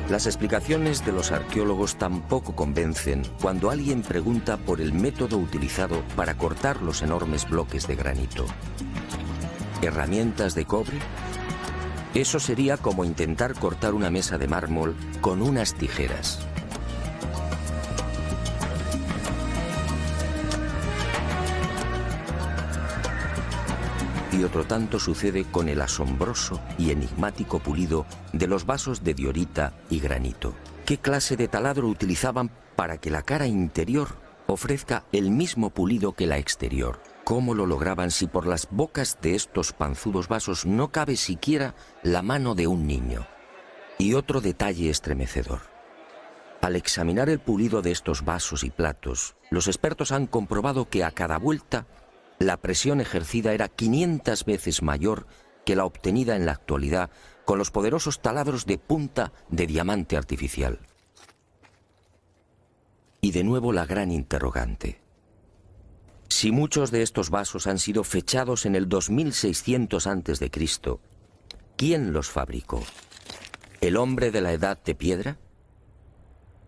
Las explicaciones de los arqueólogos tampoco convencen cuando alguien pregunta por el método utilizado para cortar los enormes bloques de granito. ¿Herramientas de cobre? Eso sería como intentar cortar una mesa de mármol con unas tijeras. Y otro tanto sucede con el asombroso y enigmático pulido de los vasos de diorita y granito. ¿Qué clase de taladro utilizaban para que la cara interior ofrezca el mismo pulido que la exterior? ¿Cómo lo lograban si por las bocas de estos panzudos vasos no cabe siquiera la mano de un niño? Y otro detalle estremecedor. Al examinar el pulido de estos vasos y platos, los expertos han comprobado que a cada vuelta la presión ejercida era 500 veces mayor que la obtenida en la actualidad con los poderosos taladros de punta de diamante artificial. Y de nuevo la gran interrogante. Si muchos de estos vasos han sido fechados en el 2600 a.C., ¿quién los fabricó? ¿El hombre de la Edad de Piedra?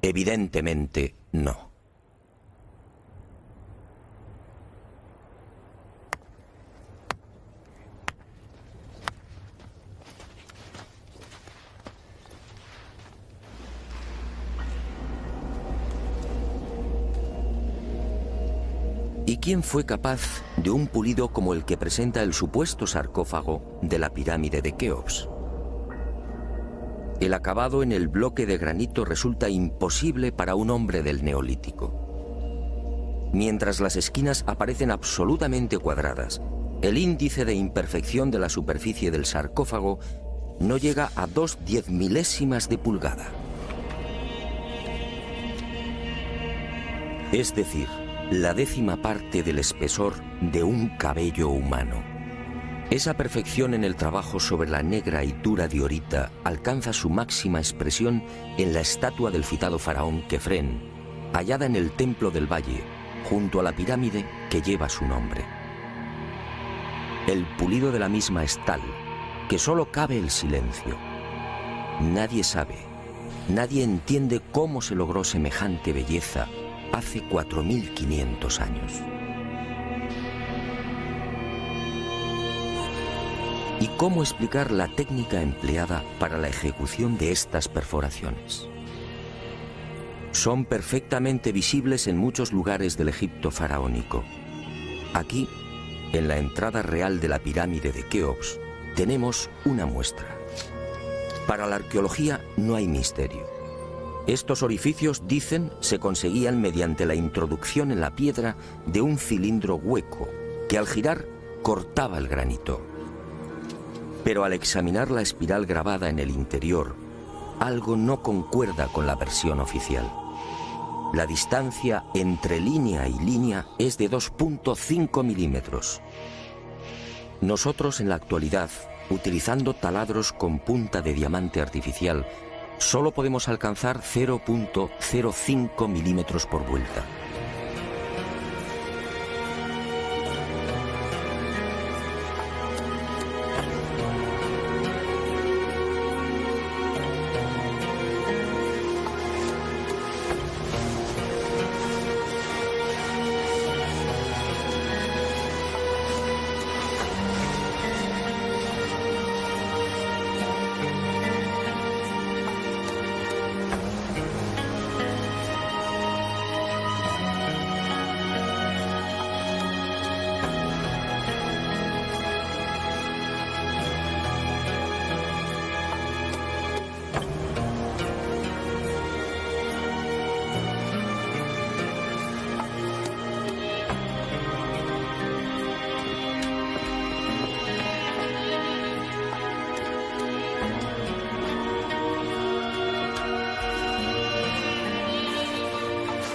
Evidentemente no. ¿Y quién fue capaz de un pulido como el que presenta el supuesto sarcófago de la pirámide de Keops? El acabado en el bloque de granito resulta imposible para un hombre del Neolítico. Mientras las esquinas aparecen absolutamente cuadradas, el índice de imperfección de la superficie del sarcófago no llega a 2/10 milésimas de pulgada. Es decir, la 10ª parte del espesor de un cabello humano. Esa perfección en el trabajo sobre la negra y dura diorita alcanza su máxima expresión en la estatua del citado faraón Kefren, hallada en el Templo del Valle, junto a la pirámide que lleva su nombre. El pulido de la misma es tal que solo cabe el silencio. Nadie sabe, nadie entiende cómo se logró semejante belleza hace 4500 años. ¿Y cómo explicar la técnica empleada para la ejecución de estas perforaciones? Son perfectamente visibles en muchos lugares del Egipto faraónico. Aquí, en la entrada real de la pirámide de Keops, tenemos una muestra. Para la arqueología no hay misterio. Estos orificios, dicen, se conseguían mediante la introducción en la piedra de un cilindro hueco que al girar cortaba el granito. Pero al examinar la espiral grabada en el interior, algo no concuerda con la versión oficial. La distancia entre línea y línea es de 2,5 milímetros. Nosotros en la actualidad, utilizando taladros con punta de diamante artificial, solo podemos alcanzar 0,05 milímetros por vuelta.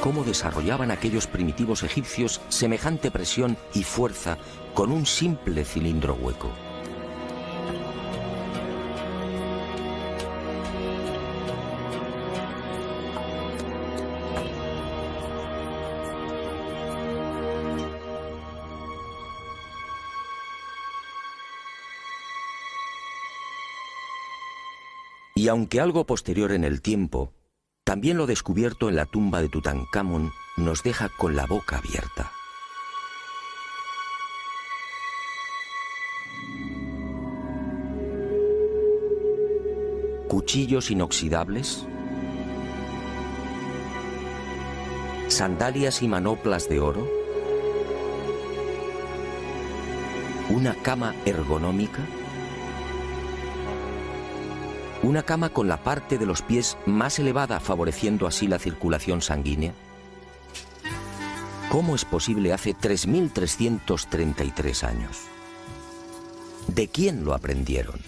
¿Cómo desarrollaban aquellos primitivos egipcios semejante presión y fuerza con un simple cilindro hueco? Y aunque algo posterior en el tiempo, también lo descubierto en la tumba de Tutankamón nos deja con la boca abierta. Cuchillos inoxidables, sandalias y manoplas de oro, una cama ergonómica, una cama con la parte de los pies más elevada, favoreciendo así la circulación sanguínea. ¿Cómo es posible hace 3.333 años? ¿De quién lo aprendieron?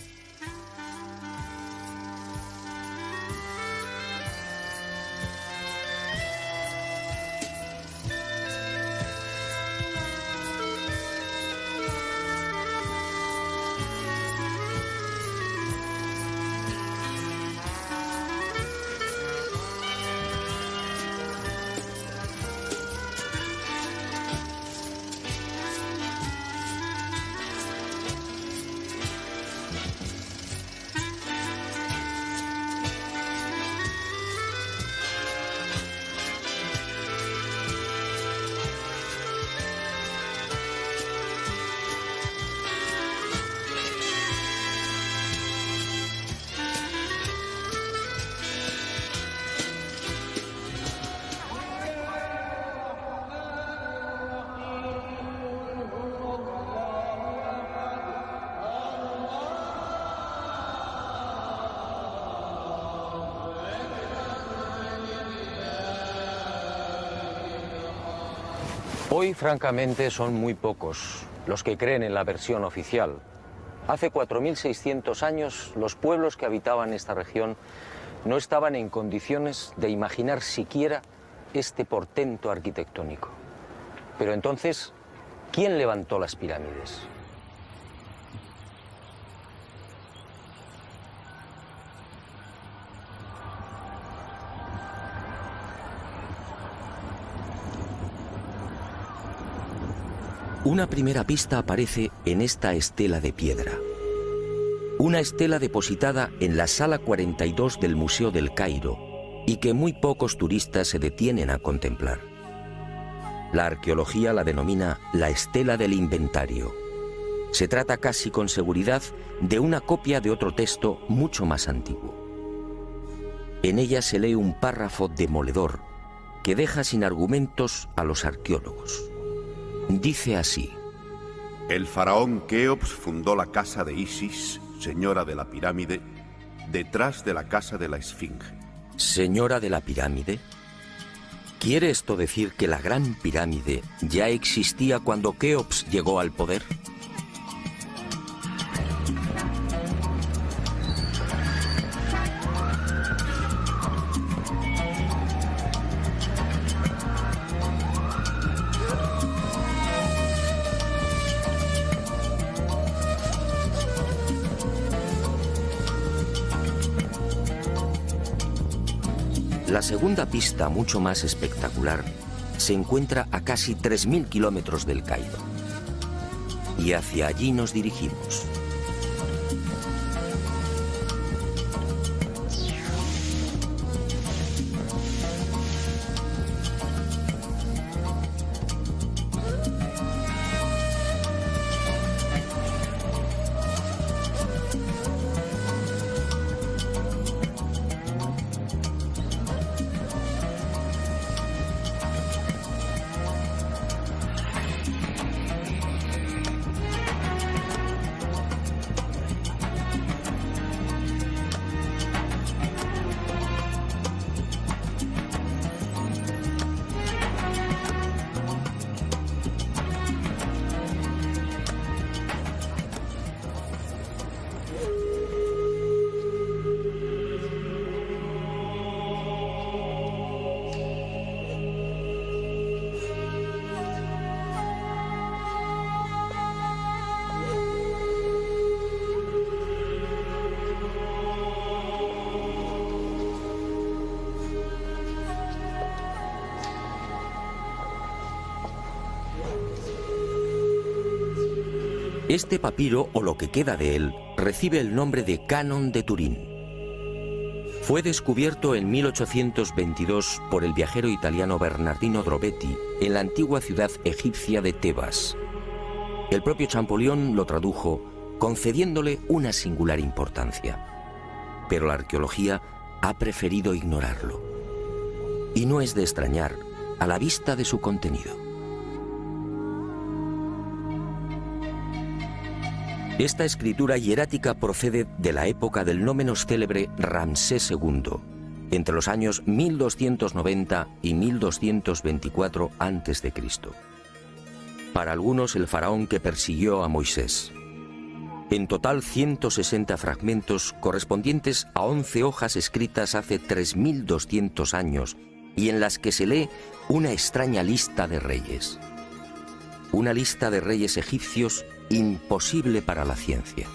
Hoy, francamente, son muy pocos los que creen en la versión oficial. Hace 4.600 años, los pueblos que habitaban esta región no estaban en condiciones de imaginar siquiera este portento arquitectónico. Pero entonces, ¿quién levantó las pirámides? Una primera pista aparece en esta estela de piedra. Una estela depositada en la sala 42 del Museo del Cairo y que muy pocos turistas se detienen a contemplar. La arqueología la denomina la estela del inventario. Se trata casi con seguridad de una copia de otro texto mucho más antiguo. En ella se lee un párrafo demoledor que deja sin argumentos a los arqueólogos. Dice así: El faraón Keops fundó la casa de Isis, señora de la pirámide, detrás de la casa de la Esfinge. ¿Señora de la pirámide? ¿Quiere esto decir que la Gran Pirámide ya existía cuando Keops llegó al poder? La segunda pista, mucho más espectacular, se encuentra a casi 3.000 kilómetros del Cairo. Y hacia allí nos dirigimos. Este papiro, o lo que queda de él, recibe el nombre de Canon de Turín. Fue descubierto en 1822 por el viajero italiano Bernardino Drobetti en la antigua ciudad egipcia de Tebas. El propio Champollion lo tradujo, concediéndole una singular importancia. Pero la arqueología ha preferido ignorarlo. Y no es de extrañar a la vista de su contenido. Esta escritura hierática procede de la época del no menos célebre Ramsés II, entre los años 1290 y 1224 a.C. Para algunos, el faraón que persiguió a Moisés. En total, 160 fragmentos correspondientes a 11 hojas escritas hace 3.200 años y en las que se lee una extraña lista de reyes. Una lista de reyes egipcios imposible para la ciencia.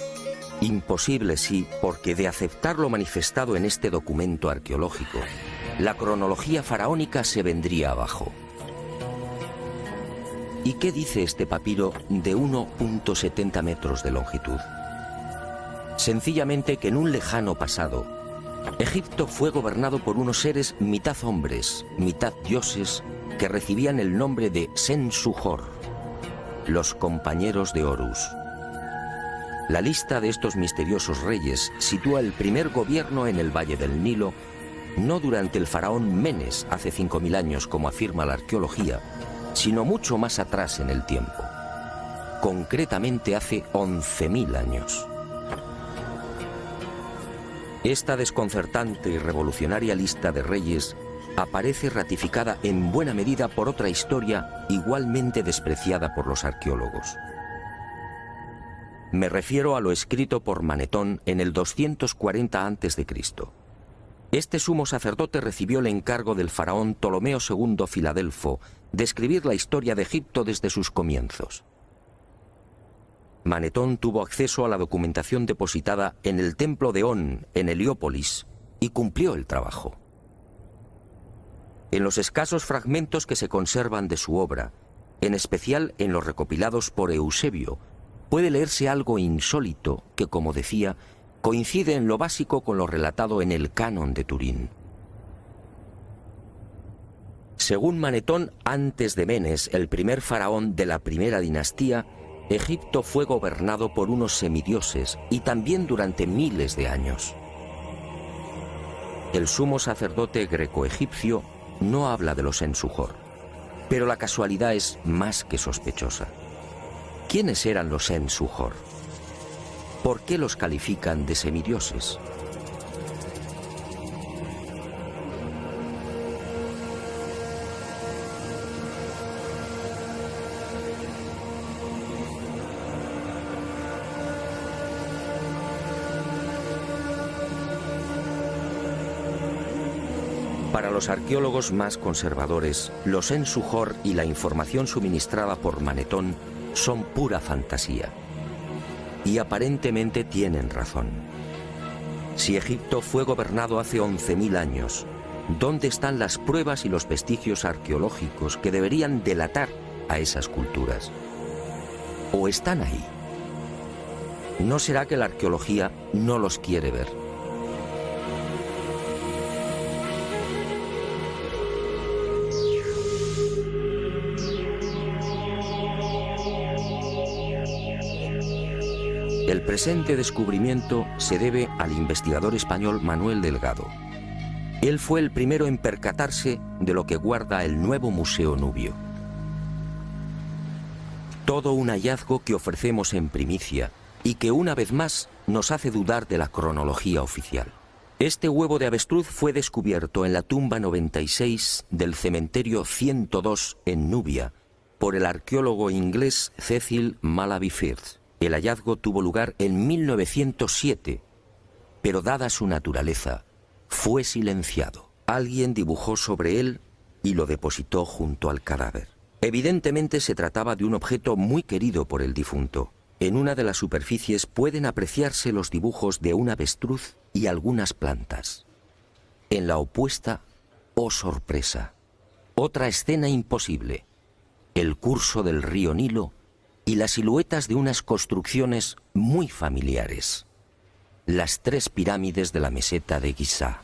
Imposible, sí, porque de aceptar lo manifestado en este documento arqueológico, la cronología faraónica se vendría abajo. ¿Y qué dice este papiro de 1,70 metros de longitud? Sencillamente que en un lejano pasado, Egipto fue gobernado por unos seres mitad hombres, mitad dioses, que recibían el nombre de Sensuhor, los compañeros de Horus. La lista de estos misteriosos reyes sitúa el primer gobierno en el Valle del Nilo, no durante el faraón Menes hace 5.000 años, como afirma la arqueología, sino mucho más atrás en el tiempo, concretamente hace 11.000 años. Esta desconcertante y revolucionaria lista de reyes aparece ratificada en buena medida por otra historia igualmente despreciada por los arqueólogos. Me refiero a lo escrito por Manetón en el 240 a.C. Este sumo sacerdote recibió el encargo del faraón Ptolomeo II Filadelfo de escribir la historia de Egipto desde sus comienzos. Manetón tuvo acceso a la documentación depositada en el templo de On, en Heliópolis, y cumplió el trabajo. En los escasos fragmentos que se conservan de su obra, en especial en los recopilados por Eusebio, puede leerse algo insólito que, como decía, coincide en lo básico con lo relatado en el Canon de Turín. Según Manetón, antes de Menes, el primer faraón de la primera dinastía, Egipto fue gobernado por unos semidioses y también durante miles de años. El sumo sacerdote greco-egipcio no habla de los Ensujor, pero la casualidad es más que sospechosa. ¿Quiénes eran los Ensujor? ¿Por qué los califican de semidioses? Para los arqueólogos más conservadores, los Ensujor y la información suministrada por Manetón son pura fantasía. Y aparentemente tienen razón. Si Egipto fue gobernado hace 11.000 años, ¿dónde están las pruebas y los vestigios arqueológicos que deberían delatar a esas culturas? ¿O están ahí? ¿No será que la arqueología no los quiere ver? El presente descubrimiento se debe al investigador español Manuel Delgado. Él fue el primero en percatarse de lo que guarda el nuevo Museo Nubio. Todo un hallazgo que ofrecemos en primicia y que una vez más nos hace dudar de la cronología oficial. Este huevo de avestruz fue descubierto en la tumba 96 del cementerio 102 en Nubia por el arqueólogo inglés Cecil Malaby Firth. El hallazgo tuvo lugar en 1907, pero dada su naturaleza, fue silenciado. Alguien dibujó sobre él y lo depositó junto al cadáver. Evidentemente se trataba de un objeto muy querido por el difunto. En una de las superficies pueden apreciarse los dibujos de un avestruz y algunas plantas. En la opuesta, oh sorpresa, otra escena imposible: el curso del río Nilo y las siluetas de unas construcciones muy familiares: las 3 pirámides de la meseta de Giza.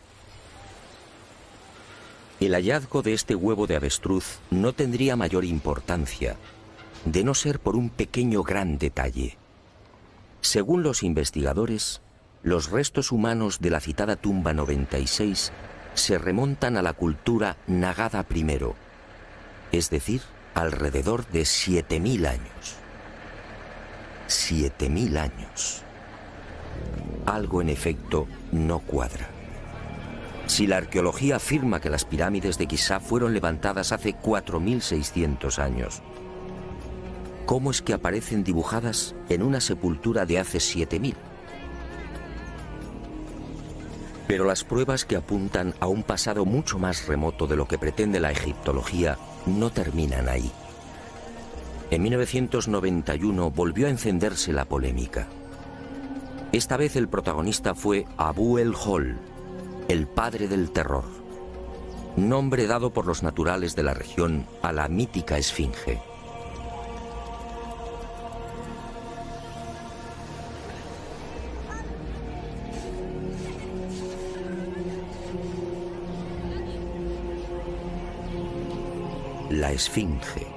El hallazgo de este huevo de avestruz no tendría mayor importancia, de no ser por un pequeño gran detalle. Según los investigadores, los restos humanos de la citada tumba 96 se remontan a la cultura Nagada I, es decir, alrededor de 7.000 años. 7.000 años. Algo en efecto no cuadra. Si la arqueología afirma que las pirámides de Giza fueron levantadas hace 4.600 años, ¿cómo es que aparecen dibujadas en una sepultura de hace 7.000? Pero las pruebas que apuntan a un pasado mucho más remoto de lo que pretende la egiptología no terminan ahí. En 1991 volvió a encenderse la polémica. Esta vez el protagonista fue Abu el-Hol, el padre del terror, nombre dado por los naturales de la región a la mítica esfinge. La esfinge,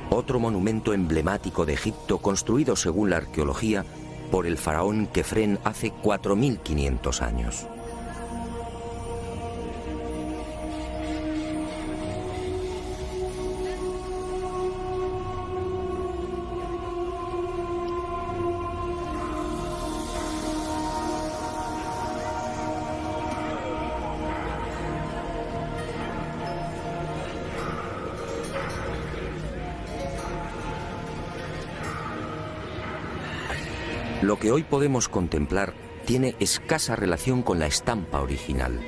otro monumento emblemático de Egipto construido según la arqueología por el faraón Kefren hace 4.500 años. Lo que hoy podemos contemplar tiene escasa relación con la estampa original.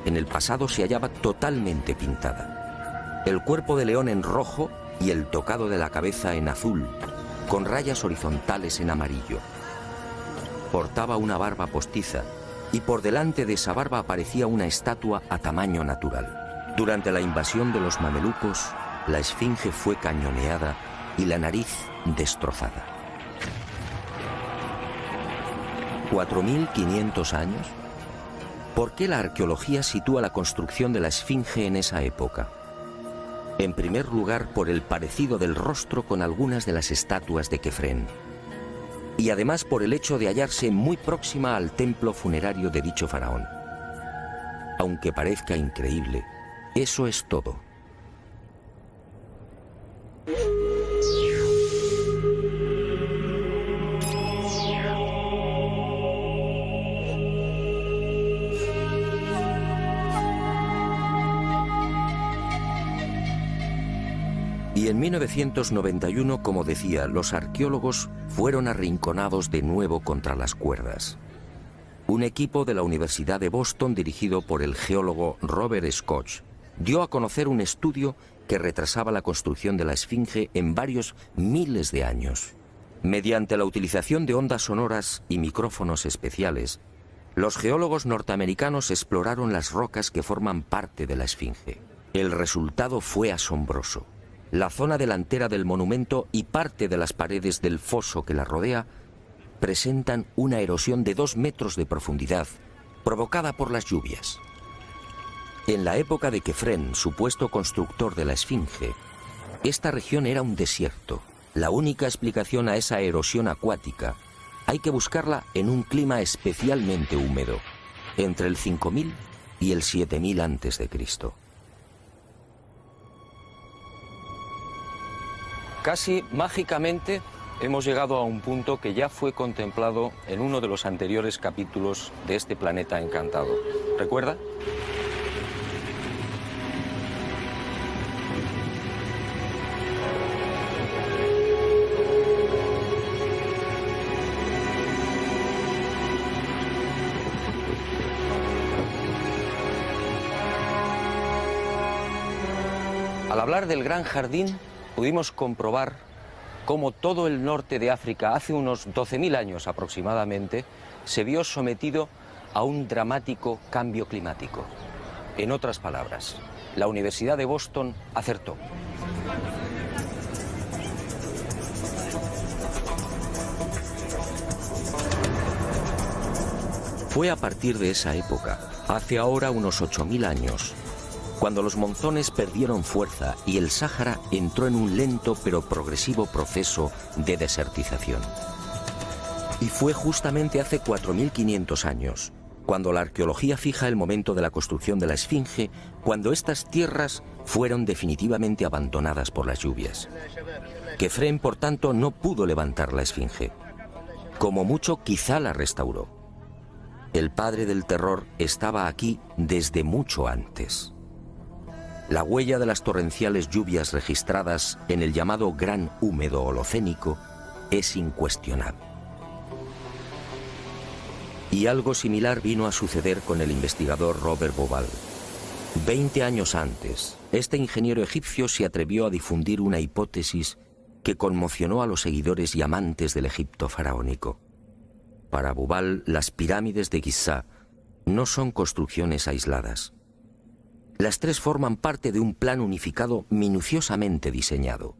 En el pasado se hallaba totalmente pintada. El cuerpo de león en rojo y el tocado de la cabeza en azul, con rayas horizontales en amarillo. Portaba una barba postiza y por delante de esa barba aparecía una estatua a tamaño natural. Durante la invasión de los mamelucos, la esfinge fue cañoneada y la nariz destrozada. ¿4.500 años? ¿Por qué la arqueología sitúa la construcción de la esfinge en esa época? En primer lugar, por el parecido del rostro con algunas de las estatuas de Kefren. Y además por el hecho de hallarse muy próxima al templo funerario de dicho faraón. Aunque parezca increíble, eso es todo. Y en 1991, como decía, los arqueólogos fueron arrinconados de nuevo contra las cuerdas. Un equipo de la Universidad de Boston, dirigido por el geólogo Robert Scotch, dio a conocer un estudio que retrasaba la construcción de la esfinge en varios miles de años. Mediante la utilización de ondas sonoras y micrófonos especiales, los geólogos norteamericanos exploraron las rocas que forman parte de la esfinge. El resultado fue asombroso. La zona delantera del monumento y parte de las paredes del foso que la rodea presentan una erosión de 2 metros de profundidad, provocada por las lluvias. En la época de Kefren, supuesto constructor de la esfinge, esta región era un desierto. La única explicación a esa erosión acuática hay que buscarla en un clima especialmente húmedo, entre el 5000 y el 7000 a.C. Casi mágicamente hemos llegado a un punto que ya fue contemplado en uno de los anteriores capítulos de este planeta encantado. ¿Recuerda? Al hablar del Gran Jardín, pudimos comprobar cómo todo el norte de África, hace unos 12.000 años aproximadamente, se vio sometido a un dramático cambio climático. En otras palabras, la Universidad de Boston acertó. Fue a partir de esa época, hace ahora unos 8.000 años, cuando los monzones perdieron fuerza y el Sáhara entró en un lento pero progresivo proceso de desertización. Y fue justamente hace 4.500 años, cuando la arqueología fija el momento de la construcción de la esfinge, cuando estas tierras fueron definitivamente abandonadas por las lluvias. Kefren, por tanto, no pudo levantar la esfinge. Como mucho, quizá la restauró. El padre del terror estaba aquí desde mucho antes. La huella de las torrenciales lluvias registradas en el llamado Gran Húmedo Holocénico es incuestionable. Y algo similar vino a suceder con el investigador Robert Bauval. 20 años antes, este ingeniero egipcio se atrevió a difundir una hipótesis que conmocionó a los seguidores y amantes del Egipto faraónico. Para Bauval, las pirámides de Giza no son construcciones aisladas. Las tres forman parte de un plan unificado minuciosamente diseñado.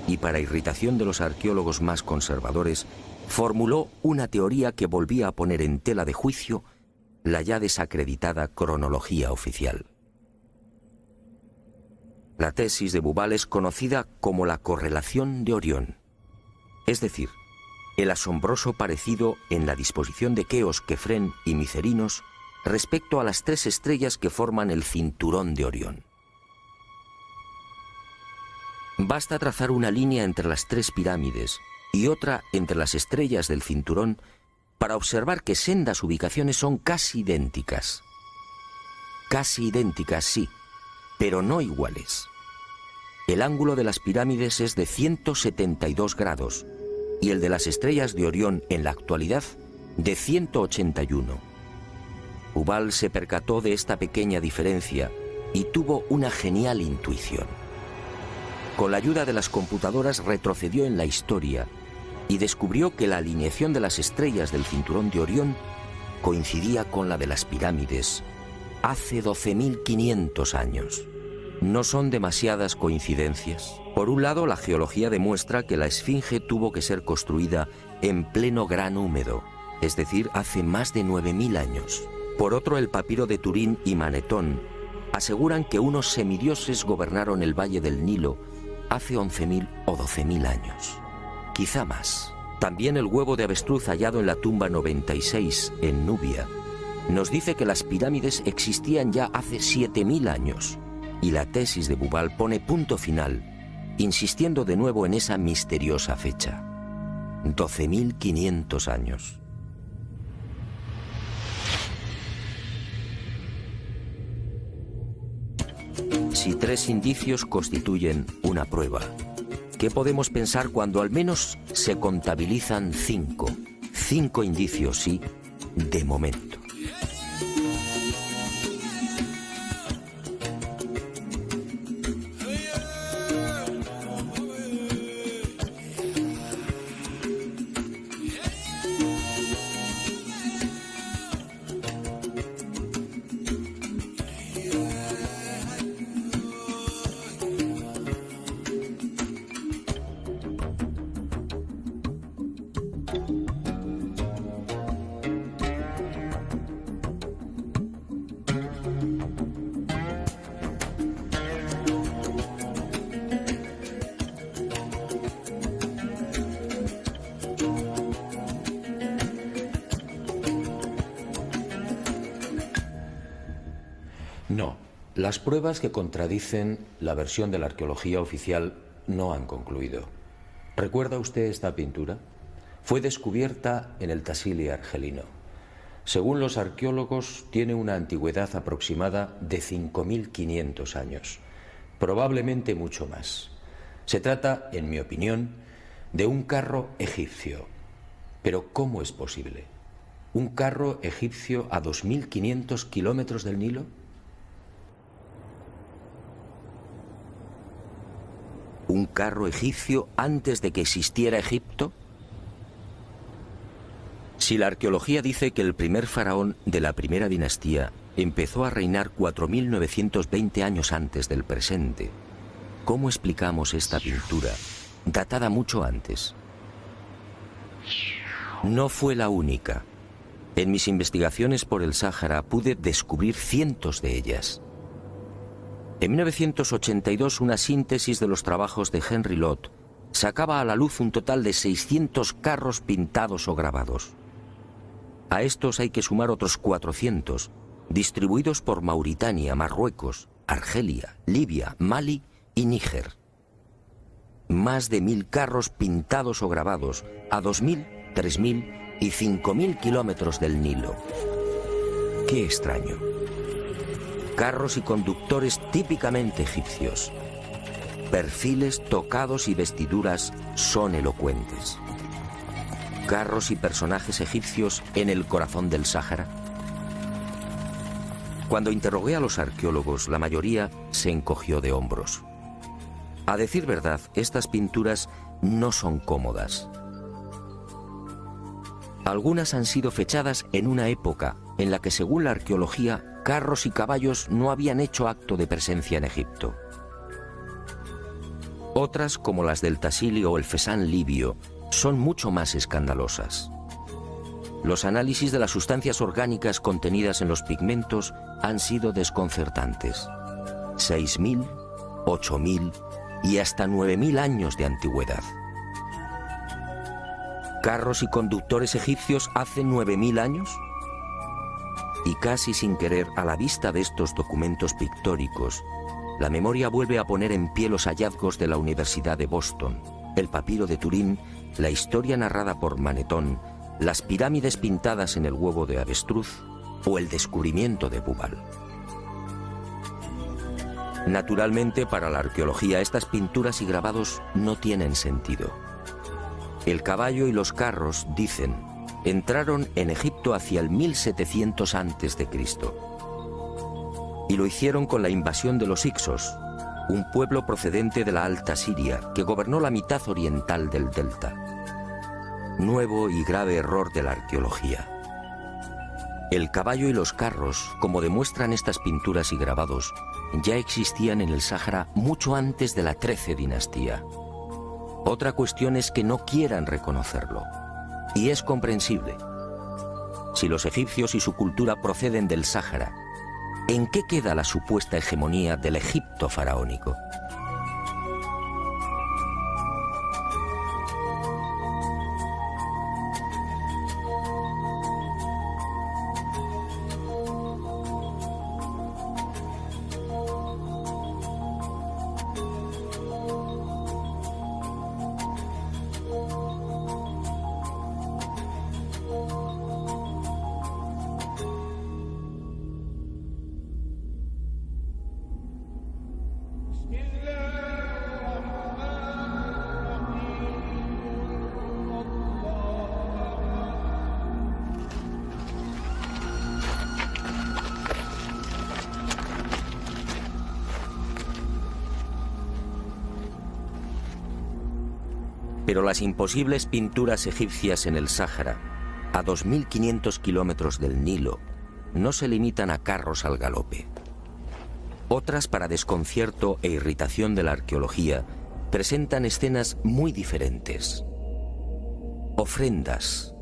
Y para irritación de los arqueólogos más conservadores, formuló una teoría que volvía a poner en tela de juicio la ya desacreditada cronología oficial. La tesis de Bauval es conocida como la correlación de Orión, es decir, el asombroso parecido en la disposición de Keos, Kefren y Micerinos respecto a las 3 estrellas que forman el cinturón de Orión. Basta trazar una línea entre las 3 pirámides y otra entre las estrellas del cinturón para observar que sendas ubicaciones son casi idénticas. Casi idénticas, sí, pero no iguales. El ángulo de las pirámides es de 172 grados y el de las estrellas de Orión en la actualidad de 181. Hubble se percató de esta pequeña diferencia y tuvo una genial intuición. Con la ayuda de las computadoras retrocedió en la historia y descubrió que la alineación de las estrellas del cinturón de Orión coincidía con la de las pirámides hace 12.500 años. ¿No son demasiadas coincidencias? Por un lado, la geología demuestra que la Esfinge tuvo que ser construida en pleno gran húmedo, es decir, hace más de 9.000 años. Por otro, el papiro de Turín y Manetón aseguran que unos semidioses gobernaron el valle del Nilo hace 11.000 o 12.000 años. Quizá más. También el huevo de avestruz hallado en la tumba 96 en Nubia nos dice que las pirámides existían ya hace 7.000 años. Y la tesis de Hubble pone punto final, insistiendo de nuevo en esa misteriosa fecha. 12.500 años. Si 3 indicios constituyen una prueba, ¿qué podemos pensar cuando al menos se contabilizan 5? 5 indicios, sí, de momento. No, las pruebas que contradicen la versión de la arqueología oficial no han concluido. ¿Recuerda usted esta pintura? Fue descubierta en el Tassili argelino. Según los arqueólogos, tiene una antigüedad aproximada de 5.500 años, probablemente mucho más. Se trata, en mi opinión, de un carro egipcio. Pero ¿cómo es posible? ¿Un carro egipcio a 2.500 kilómetros del Nilo? ¿Un carro egipcio antes de que existiera Egipto? Si la arqueología dice que el primer faraón de la primera dinastía empezó a reinar 4.920 años antes del presente, ¿cómo explicamos esta pintura, datada mucho antes? No fue la única. En mis investigaciones por el Sáhara pude descubrir cientos de ellas. En 1982, una síntesis de los trabajos de Henry Lott sacaba a la luz un total de 600 carros pintados o grabados. A estos hay que sumar otros 400, distribuidos por Mauritania, Marruecos, Argelia, Libia, Mali y Níger. Más de 1.000 carros pintados o grabados a 2.000, 3.000 y 5.000 kilómetros del Nilo. ¡Qué extraño! Carros y conductores típicamente egipcios. Perfiles, tocados y vestiduras son elocuentes. Carros y personajes egipcios en el corazón del Sáhara. Cuando interrogué a los arqueólogos, la mayoría se encogió de hombros. A decir verdad, estas pinturas no son cómodas. Algunas han sido fechadas en una época en la que, según la arqueología, carros y caballos no habían hecho acto de presencia en Egipto. Otras, como las del Tassili o el Fesán libio, son mucho más escandalosas. Los análisis de las sustancias orgánicas contenidas en los pigmentos han sido desconcertantes. 6.000, 8.000 y hasta 9.000 años de antigüedad. ¿Carros y conductores egipcios hace 9.000 años? Y casi sin querer, a la vista de estos documentos pictóricos, la memoria vuelve a poner en pie los hallazgos de la Universidad de Boston, el papiro de Turín, la historia narrada por Manetón, las pirámides pintadas en el huevo de avestruz o el descubrimiento de Hubble. Naturalmente, para la arqueología, estas pinturas y grabados no tienen sentido. El caballo y los carros, dicen, entraron en Egipto hacia el 1700 a.C. Y lo hicieron con la invasión de los Hicsos, un pueblo procedente de la Alta Siria que gobernó la mitad oriental del delta. Nuevo y grave error de la arqueología. El caballo y los carros, como demuestran estas pinturas y grabados, ya existían en el Sáhara mucho antes de la XIII dinastía. Otra cuestión es que no quieran reconocerlo. Y es comprensible. Si los egipcios y su cultura proceden del Sáhara, ¿en qué queda la supuesta hegemonía del Egipto faraónico? Pero las imposibles pinturas egipcias en el Sáhara, a 2.500 kilómetros del Nilo, no se limitan a carros al galope. Otras, para desconcierto e irritación de la arqueología, presentan escenas muy diferentes. Ofrendas.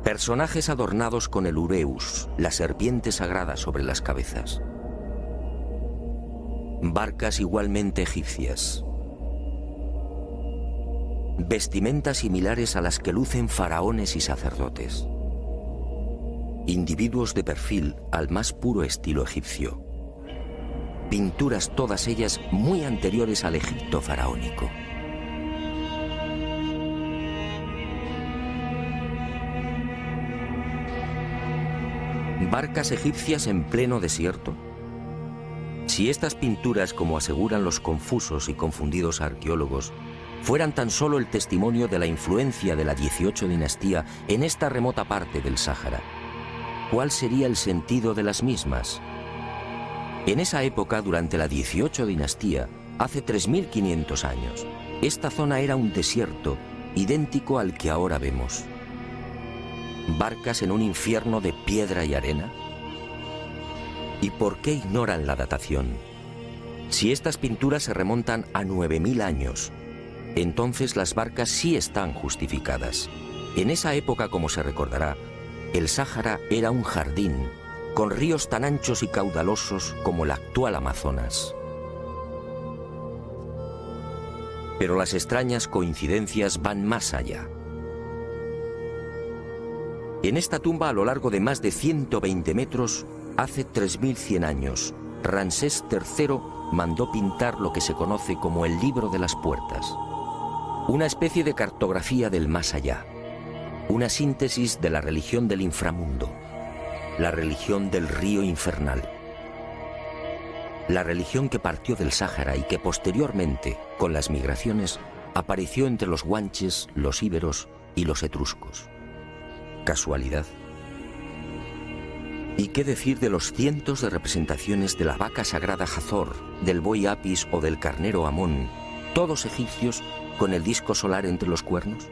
Personajes adornados con el ureus, la serpiente sagrada sobre las cabezas. Barcas igualmente egipcias. Vestimentas similares a las que lucen faraones y sacerdotes. Individuos de perfil al más puro estilo egipcio. Pinturas todas ellas muy anteriores al Egipto faraónico. ¿Barcas egipcias en pleno desierto? Si estas pinturas, como aseguran los confusos y confundidos arqueólogos, fueran tan solo el testimonio de la influencia de la 18 dinastía en esta remota parte del Sáhara, ¿cuál sería el sentido de las mismas? En esa época, durante la 18 dinastía, hace 3.500 años, esta zona era un desierto idéntico al que ahora vemos. ¿Barcas en un infierno de piedra y arena? ¿Y por qué ignoran la datación? Si estas pinturas se remontan a 9.000 años, entonces las barcas sí están justificadas. En esa época, como se recordará, el Sáhara era un jardín, con ríos tan anchos y caudalosos como el actual Amazonas. Pero las extrañas coincidencias van más allá. En esta tumba, a lo largo de más de 120 metros, hace 3.100 años, Ramsés III mandó pintar lo que se conoce como el Libro de las Puertas. Una especie de cartografía del más allá, una síntesis de la religión del inframundo, la religión del río infernal, la religión que partió del Sáhara y que posteriormente, con las migraciones, apareció entre los guanches, los íberos y los etruscos. ¿Casualidad? ¿Y qué decir de los cientos de representaciones de la vaca sagrada Hathor, del buey Apis o del carnero Amón, todos egipcios, con el disco solar entre los cuernos?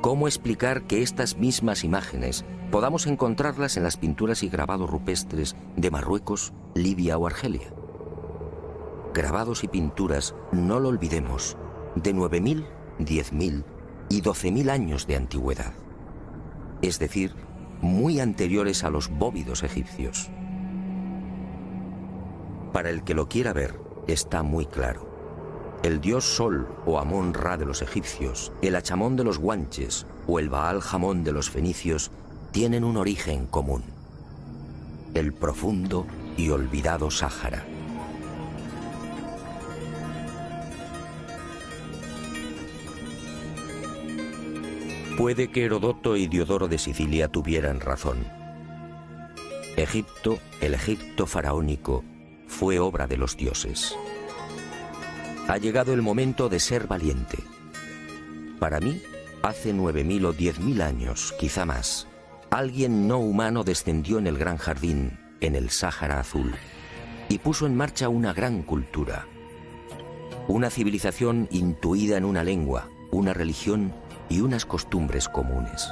¿Cómo explicar que estas mismas imágenes podamos encontrarlas en las pinturas y grabados rupestres de Marruecos, Libia o Argelia? Grabados y pinturas, no lo olvidemos, de 9.000, 10.000 y 12.000 años de antigüedad. Es decir, muy anteriores a los bóvidos egipcios. Para el que lo quiera ver, está muy claro. El dios Sol o Amón-Ra de los egipcios, el Achamón de los guanches o el Baal-Jamón de los fenicios tienen un origen común: el profundo y olvidado Sáhara. Puede que Herodoto y Diodoro de Sicilia tuvieran razón. Egipto, el Egipto faraónico, fue obra de los dioses. Ha llegado el momento de ser valiente. Para mí, hace 9.000 o 10.000 años, quizá más, alguien no humano descendió en el Gran Jardín, en el Sáhara Azul, y puso en marcha una gran cultura. Una civilización intuida en una lengua, una religión y unas costumbres comunes.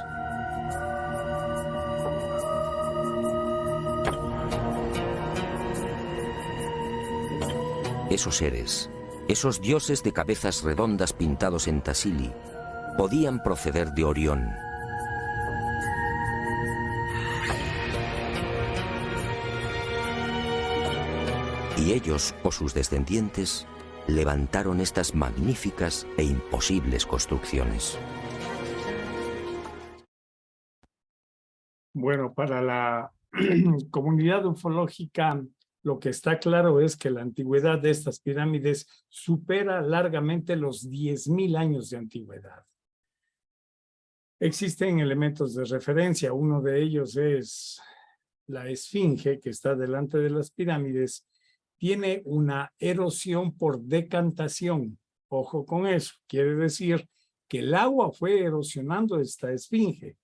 Esos seres, esos dioses de cabezas redondas pintados en Tassili, podían proceder de Orión. Y ellos, o sus descendientes, levantaron estas magníficas e imposibles construcciones. Bueno, para la comunidad ufológica, lo que está claro es que la antigüedad de estas pirámides supera largamente los 10.000 años de antigüedad. Existen elementos de referencia. Uno de ellos es la esfinge que está delante de las pirámides. Tiene una erosión por decantación. Ojo con eso. Quiere decir que el agua fue erosionando esta esfinge.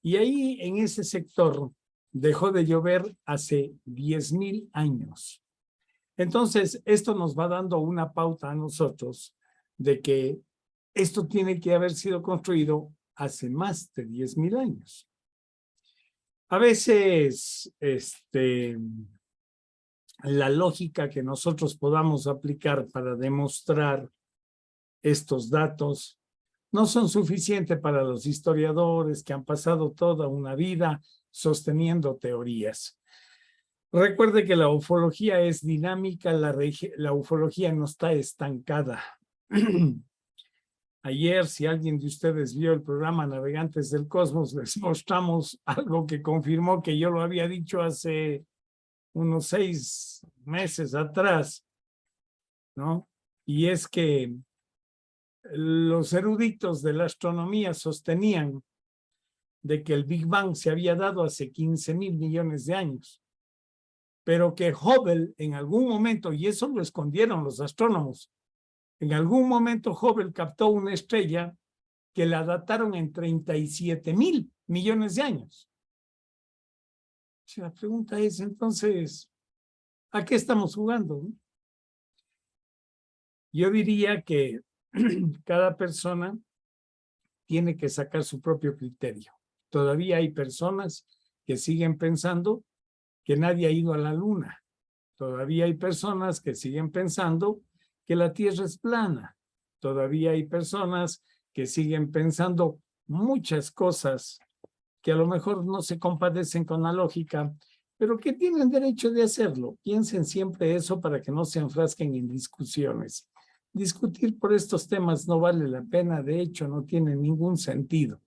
Y ahí, en ese sector, dejó de llover hace 10.000 años. Entonces, esto nos va dando una pauta a nosotros de que esto tiene que haber sido construido hace más de 10.000 años. A veces, la lógica que nosotros podamos aplicar para demostrar estos datos no son suficientes para los historiadores que han pasado toda una vida sosteniendo teorías. Recuerde que la ufología es dinámica, la ufología no está estancada. Ayer, si alguien de ustedes vio el programa Navegantes del Cosmos, les mostramos algo que confirmó que yo lo había dicho hace unos 6 meses atrás, ¿no? Y es que los eruditos de la astronomía sostenían de que el Big Bang se había dado hace 15.000 millones de años, pero que Hubble en algún momento, y eso lo escondieron los astrónomos, en algún momento Hubble captó una estrella que la dataron en 37.000 millones de años. La pregunta es, entonces, ¿a qué estamos jugando? Yo diría que cada persona tiene que sacar su propio criterio. Todavía hay personas que siguen pensando que nadie ha ido a la luna. Todavía hay personas que siguen pensando que la Tierra es plana. Todavía hay personas que siguen pensando muchas cosas que a lo mejor no se compadecen con la lógica, pero que tienen derecho de hacerlo. Piensen siempre eso para que no se enfrasquen en discusiones. Discutir por estos temas no vale la pena, de hecho no tiene ningún sentido,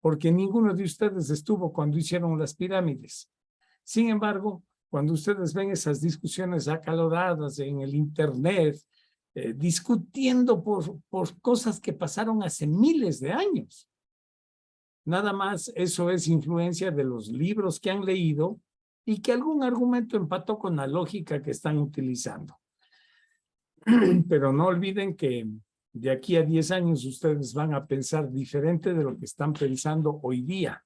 porque ninguno de ustedes estuvo cuando hicieron las pirámides. Sin embargo, cuando ustedes ven esas discusiones acaloradas en el internet, discutiendo por cosas que pasaron hace miles de años, nada más eso es influencia de los libros que han leído y que algún argumento empató con la lógica que están utilizando. Pero no olviden que de aquí a 10 años ustedes van a pensar diferente de lo que están pensando hoy día,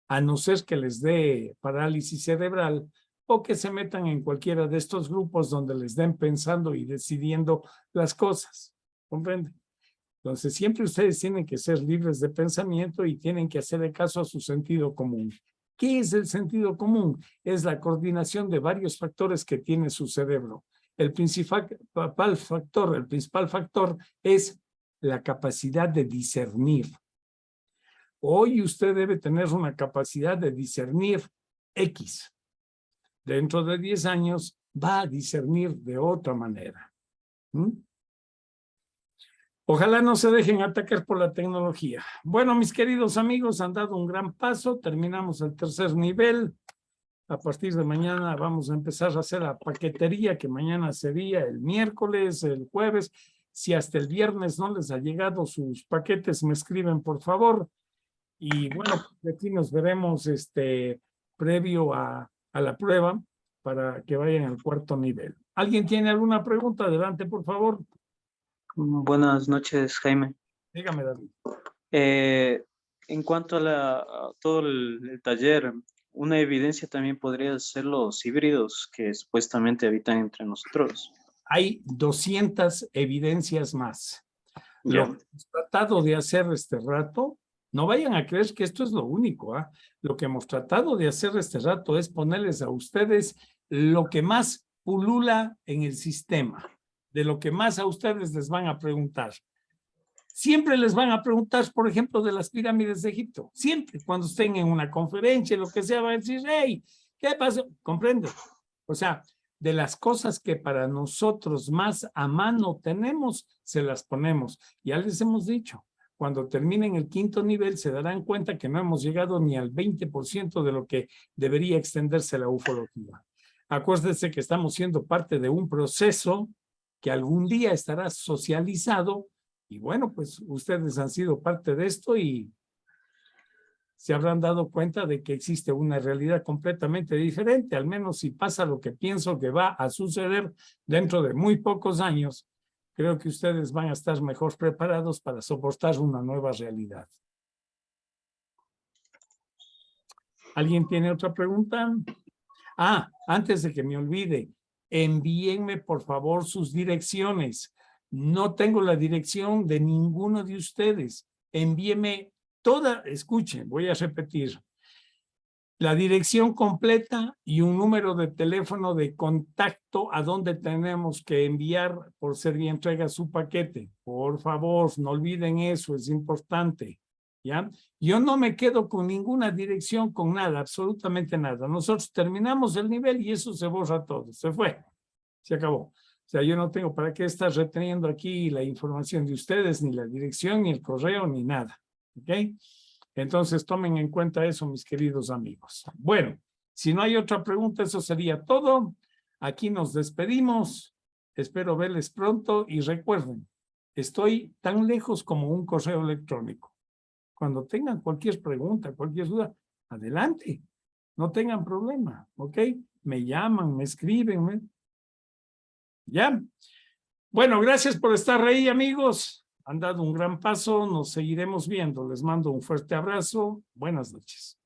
a no ser que les dé parálisis cerebral o que se metan en cualquiera de estos grupos donde les den pensando y decidiendo las cosas. ¿Comprenden? Entonces, siempre ustedes tienen que ser libres de pensamiento y tienen que hacerle caso a su sentido común. ¿Qué es el sentido común? Es la coordinación de varios factores que tiene su cerebro. El principal factor es la capacidad de discernir. Hoy usted debe tener una capacidad de discernir X. Dentro de 10 años va a discernir de otra manera. Ojalá no se dejen atacar por la tecnología. Bueno, mis queridos amigos, han dado un gran paso. Terminamos el 3er nivel. A partir de mañana vamos a empezar a hacer la paquetería, que mañana sería el miércoles, el jueves. Si hasta el viernes no les ha llegado sus paquetes, me escriben, por favor. Y bueno, aquí nos veremos previo a la prueba para que vayan al 4.º nivel. ¿Alguien tiene alguna pregunta? Adelante, por favor. Buenas noches, Jaime. Dígame, David. En cuanto a todo el taller, una evidencia también podría ser los híbridos que supuestamente habitan entre nosotros. Hay 200 evidencias más. Ya. Lo que hemos tratado de hacer este rato, no vayan a creer que esto es lo único, ¿ah? Lo que hemos tratado de hacer este rato es ponerles a ustedes lo que más pulula en el sistema, de lo que más a ustedes les van a preguntar. Siempre les van a preguntar, por ejemplo, de las pirámides de Egipto. Siempre, cuando estén en una conferencia, lo que sea, van a decir, hey, ¿qué pasó? ¿Comprende? O sea, de las cosas que para nosotros más a mano tenemos, se las ponemos. Ya les hemos dicho, cuando terminen el 5º nivel, se darán cuenta que no hemos llegado ni al 20% de lo que debería extenderse la ufología. Acuérdense que estamos siendo parte de un proceso que algún día estará socializado. Y bueno, pues ustedes han sido parte de esto y se habrán dado cuenta de que existe una realidad completamente diferente, al menos si pasa lo que pienso que va a suceder dentro de muy pocos años, creo que ustedes van a estar mejor preparados para soportar una nueva realidad. ¿Alguien tiene otra pregunta? Ah, antes de que me olvide, envíenme por favor sus direcciones. No tengo la dirección de ninguno de ustedes. Envíeme toda, escuchen, voy a repetir. La dirección completa y un número de teléfono de contacto a donde tenemos que enviar por Servientrega su paquete. Por favor, no olviden eso, es importante. ¿Ya? Yo no me quedo con ninguna dirección, con nada, absolutamente nada. Nosotros terminamos el nivel y eso se borra todo, se fue, se acabó. O sea, yo no tengo para qué estar reteniendo aquí la información de ustedes, ni la dirección, ni el correo, ni nada. ¿Ok? Entonces, tomen en cuenta eso, mis queridos amigos. Bueno, si no hay otra pregunta, eso sería todo. Aquí nos despedimos. Espero verles pronto y recuerden, estoy tan lejos como un correo electrónico. Cuando tengan cualquier pregunta, cualquier duda, adelante. No tengan problema, ¿ok? Me llaman, me escriben, ¿ya? Bueno, gracias por estar ahí, amigos. Han dado un gran paso, nos seguiremos viendo. Les mando un fuerte abrazo. Buenas noches.